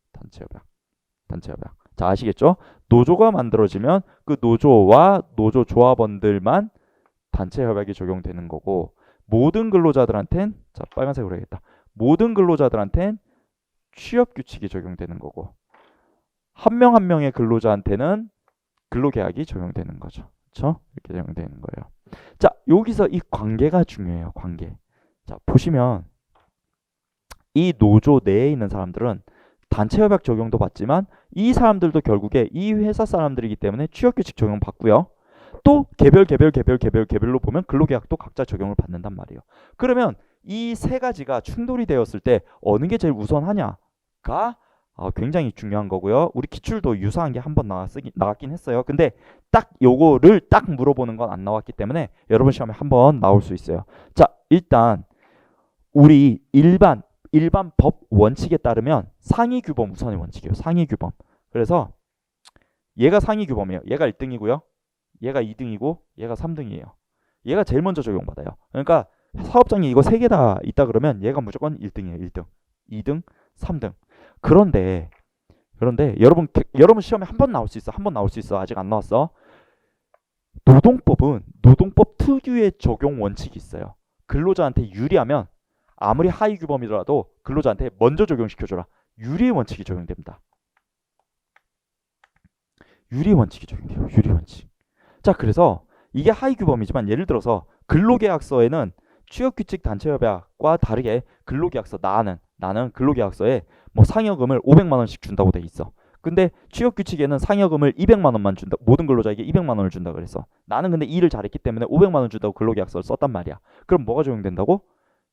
단체협약. 자, 아시겠죠? 노조가 만들어지면 그 노조와 노조 조합원들만 단체협약이 적용되는 거고, 모든 근로자들한텐, 자, 빨간색으로 해야겠다. 모든 근로자들한텐 취업규칙이 적용되는 거고, 한 명 한 명의 근로자한테는 근로계약이 적용되는 거죠. 그렇죠? 이렇게 적용되는 거예요. 자, 여기서 이 관계가 중요해요. 관계. 자, 보시면 이 노조 내에 있는 사람들은 단체협약 적용도 받지만 이 사람들도 결국에 이 회사 사람들이기 때문에 취업규칙 적용 받고요. 또 개별로 보면 근로계약도 각자 적용을 받는단 말이에요. 그러면 이 세 가지가 충돌이 되었을 때 어느 게 제일 우선하냐가 굉장히 중요한 거고요. 우리 기출도 유사한 게 한 번 나왔긴 했어요. 근데 딱 요거를 딱 물어보는 건 안 나왔기 때문에 여러분 시험에 한 번 나올 수 있어요. 자, 일단 우리 일반 법 원칙에 따르면 상위 규범 우선의 원칙이에요. 상위 규범. 그래서 얘가 상위 규범이에요. 얘가 1등이고요. 얘가 2등이고 얘가 3등이에요. 얘가 제일 먼저 적용받아요. 그러니까 사업장에 이거 3개 다 있다 그러면 얘가 무조건 1등이에요. 1등, 2등, 3등. 그런데 여러분 시험에 한 번 나올 수 있어. 한 번 나올 수 있어. 아직 안 나왔어. 노동법은 노동법 특유의 적용 원칙이 있어요. 근로자한테 유리하면 아무리 하위 규범이더라도 근로자한테 먼저 적용시켜줘라. 유리의 원칙이 적용됩니다. 유리의 원칙이 적용돼요. 유리의 원칙. 자, 그래서 이게 하위 규범이지만 예를 들어서 근로계약서에는 취업규칙 단체협약과 다르게 근로계약서 나는 근로계약서에 뭐 상여금을 500만 원씩 준다고 돼 있어. 근데 취업규칙에는 상여금을 200만 원만 준다. 모든 근로자에게 200만 원을 준다 그랬어. 나는 근데 일을 잘했기 때문에 500만 원 준다고 근로계약서를 썼단 말이야. 그럼 뭐가 적용된다고?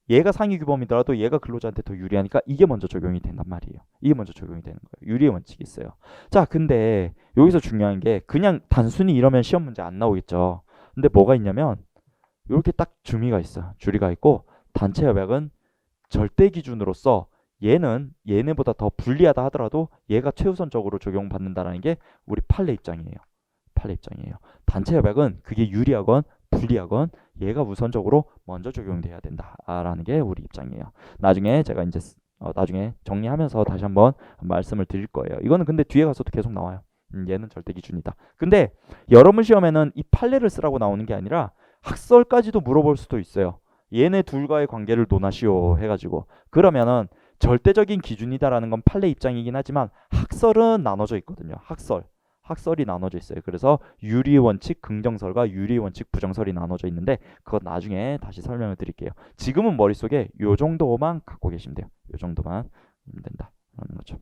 얘가 상위 규범이더라도 얘가 근로자한테 더 유리하니까 이게 먼저 적용이 된단 말이에요. 이게 먼저 적용이 되는 거예요. 유리의 원칙이 있어요. 자, 근데 여기서 중요한 게 그냥 단순히 이러면 시험 문제 안 나오겠죠. 근데 뭐가 있냐면 이렇게 딱 주미가 있어. 주리가 있고 단체 협약은 절대 기준으로서 얘네보다 더 불리하다 하더라도 얘가 최우선적으로 적용받는다라는 게 우리 판례 입장이에요. 판례 입장이에요. 단체 협약은 그게 유리하건 불리하건 얘가 우선적으로 먼저 적용돼야 된다라는 게 우리 입장이에요. 나중에 제가 이제 나중에 정리하면서 다시 한번 말씀을 드릴 거예요. 이거는 근데 뒤에 가서도 계속 나와요. 얘는 절대 기준이다. 근데 여러분 시험에는 이 판례를 쓰라고 나오는 게 아니라 학설까지도 물어볼 수도 있어요. 얘네 둘과의 관계를 논하시오 해가지고 그러면은 절대적인 기준이다라는 건 판례 입장이긴 하지만 학설은 나눠져 있거든요. 학설이 나눠져 있어요. 그래서 유리 원칙 긍정설과 유리 원칙 부정설이 나눠져 있는데 그건 나중에 다시 설명을 드릴게요. 지금은 머릿속에 요 정도만 갖고 계시면 돼요. 요 정도만 하면 된다라는 거죠.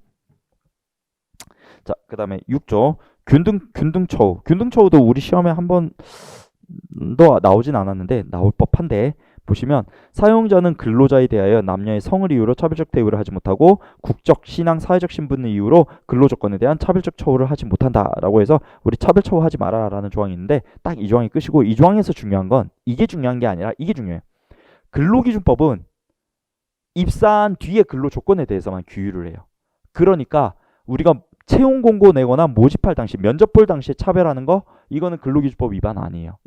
자, 그 다음에 6조 균등처우. 균등처우도 우리 시험에 한 번 더 나오진 않았는데 나올 법한데 보시면 사용자는 근로자에 대하여 남녀의 성을 이유로 차별적 대우를 하지 못하고 국적, 신앙, 사회적 신분의 이유로 근로조건에 대한 차별적 처우를 하지 못한다라고 해서 우리 차별 처우하지 마라라는 조항이 있는데 딱 이 조항이 끝이고 이 조항에서 중요한 건 이게 중요한 게 아니라 이게 중요해요. 근로기준법은 입사한 뒤에 근로조건에 대해서만 규율을 해요. 그러니까 우리가 채용 공고 내거나 모집할 당시 면접 볼 당시에 차별하는 거 이거는 근로기준법 위반 아니에요.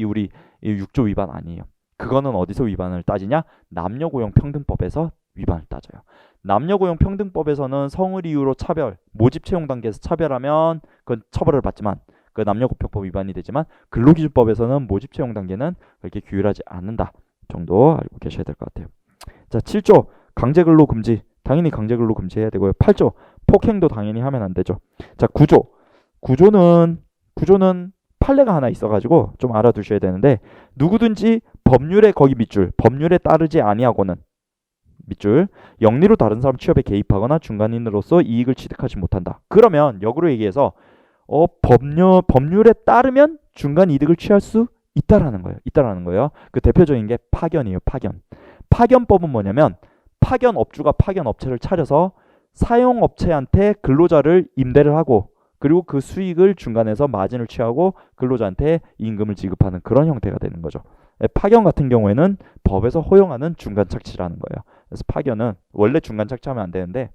우리 6조 위반 아니에요. 그거는 어디서 위반을 따지냐? 남녀고용평등법에서 위반을 따져요. 남녀고용평등법에서는 성을 이유로 모집 채용 단계에서 차별하면 그건 처벌을 받지만 그 남녀고용평법 위반이 되지만 근로기준법에서는 모집 채용 단계는 그렇게 규율하지 않는다 정도 알고 계셔야 될 것 같아요. 자, 7조 강제근로 금지. 당연히 강제근로 금지해야 되고요. 8조 폭행도 당연히 하면 안 되죠. 자, 구조는 판례가 하나 있어가지고 좀 알아두셔야 되는데 누구든지 법률에 거기 밑줄 법률에 따르지 아니하고는 밑줄 영리로 다른 사람 취업에 개입하거나 중간인으로서 이익을 취득하지 못한다. 그러면 역으로 얘기해서 법률에 따르면 중간 이득을 취할 수 있다라는 거예요. 그 대표적인 게 파견이에요. 파견법은 뭐냐면 파견업주가 파견업체를 차려서 사용업체한테 근로자를 임대를 하고 그리고 그 수익을 중간에서 마진을 취하고 근로자한테 임금을 지급하는 그런 형태가 되는 거죠. 파견 같은 경우에는 법에서 허용하는 중간 착취라는 거예요. 그래서 파견은 원래 중간 착취하면 안 되는데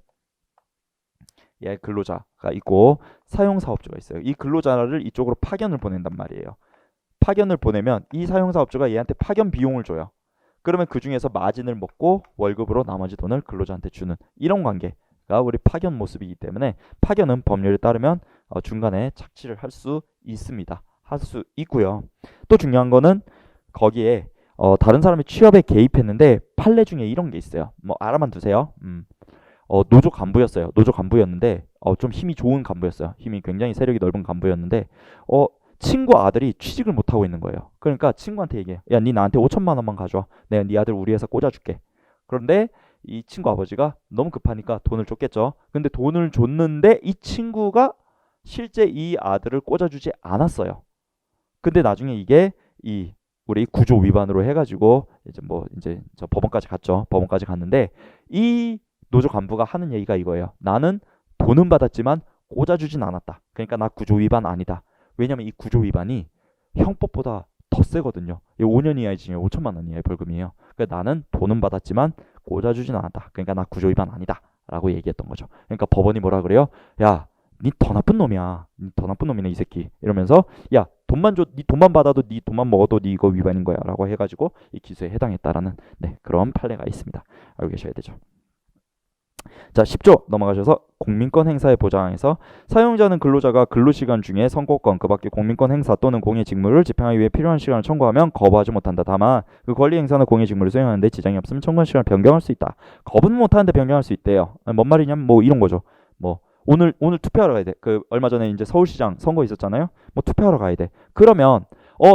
근로자가 있고 사용사업주가 있어요. 이 근로자를 이쪽으로 파견을 보낸단 말이에요. 파견을 보내면 이 사용사업주가 얘한테 파견 비용을 줘요. 그러면 그 중에서 마진을 먹고 월급으로 나머지 돈을 근로자한테 주는 이런 관계가 우리 파견 모습이기 때문에 파견은 법률에 따르면 중간에 착취를 할 수 있습니다. 할 수 있고요. 또 중요한 거는 거기에 다른 사람이 취업에 개입했는데 판례 중에 이런 게 있어요. 뭐 알아만 두세요. 노조 간부였어요. 노조 간부였는데 좀 힘이 좋은 간부였어요. 힘이 굉장히 세력이 넓은 간부였는데 친구 아들이 취직을 못하고 있는 거예요. 그러니까 친구한테 얘기해. 야, 니 나한테 5천만 원만 가져와. 내가 네 아들 우리 회사 꽂아줄게. 그런데 이 친구 아버지가 너무 급하니까 돈을 줬겠죠. 근데 돈을 줬는데 이 친구가 실제 이 아들을 꽂아주지 않았어요. 근데 나중에 이게 우리 구조 위반으로 해가지고 이제 저 법원까지 갔죠. 법원까지 갔는데 이 노조 간부가 하는 얘기가 이거예요. 나는 돈은 받았지만 꽂아주진 않았다. 그러니까 나 구조 위반 아니다. 왜냐면 이 구조 위반이 형법보다 더 세거든요. 이 5년 이하의 징역 5천만 원 이하의 벌금이에요. 그러니까 나는 돈은 받았지만 꽂아주진 않았다. 그러니까 나 구조 위반 아니다. 라고 얘기했던 거죠. 그러니까 법원이 뭐라 그래요? 야, 니 더 나쁜 놈이야. 니 더 나쁜 놈이네 이 새끼. 이러면서 야, 돈만 줘, 니 돈만 받아도 니 돈만 먹어도 니 이거 위반인 거야라고 해가지고 이 기소에 해당했다라는 그런 판례가 있습니다. 알고 계셔야 되죠. 자, 10조 넘어가셔서 공민권 행사의 보장에서 사용자는 근로자가 근로시간 중에 선고권 그 밖에 공민권 행사 또는 공의 직무를 집행하기 위해 필요한 시간을 청구하면 거부하지 못한다. 다만 그 권리 행사나 공의 직무를 수행하는데 지장이 없으면 청구한 시간을 변경할 수 있다. 거부는 못하는데 변경할 수 있대요. 뭔 말이냐면 뭐 이런 거죠. 뭐 오늘 투표하러 가야 돼. 그 얼마 전에 이제 서울시장 선거 있었잖아요. 뭐 투표하러 가야 돼. 그러면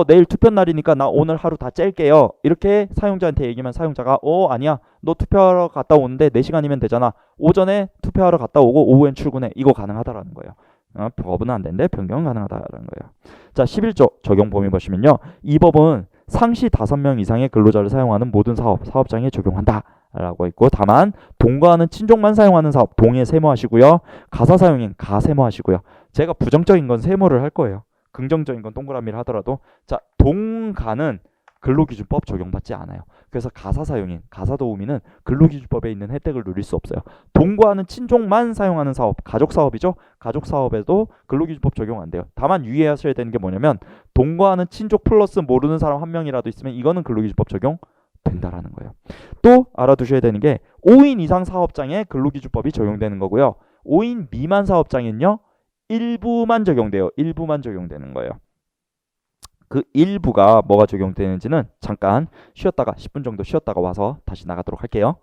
내일 투표 날이니까 나 오늘 하루 다 짤게요. 이렇게 사용자한테 얘기하면 사용자가 아니야. 너 투표하러 갔다 오는데 4시간이면 되잖아. 오전에 투표하러 갔다 오고 오후엔 출근해. 이거 가능하다라는 거예요. 법은 안 되는데 변경은 가능하다라는 거예요. 자, 11조 적용 범위 보시면요. 이 법은 상시 5명 이상의 근로자를 사용하는 모든 사업장에 적용한다. 라고 있고 다만 동거하는 친족만 사용하는 사업 동에 세모하시고요. 가사 사용인 가 세모하시고요. 제가 부정적인 건 세모를 할 거예요. 긍정적인 건 동그라미를 하더라도 자, 동가는 근로기준법 적용받지 않아요. 그래서 가사 사용인, 가사 도우미는 근로기준법에 있는 혜택을 누릴 수 없어요. 동거하는 친족만 사용하는 사업, 가족 사업이죠. 가족 사업에도 근로기준법 적용 안 돼요. 다만 유의하셔야 되는 게 뭐냐면 동거하는 친족 플러스 모르는 사람 한 명이라도 있으면 이거는 근로기준법 적용 된다라는 거예요. 또 알아두셔야 되는 게 5인 이상 사업장에 근로기준법이 적용되는 거고요. 5인 미만 사업장은요. 일부만 적용돼요. 일부만 적용되는 거예요. 그 일부가 뭐가 적용되는지는 잠깐 쉬었다가 10분 정도 쉬었다가 와서 다시 나가도록 할게요.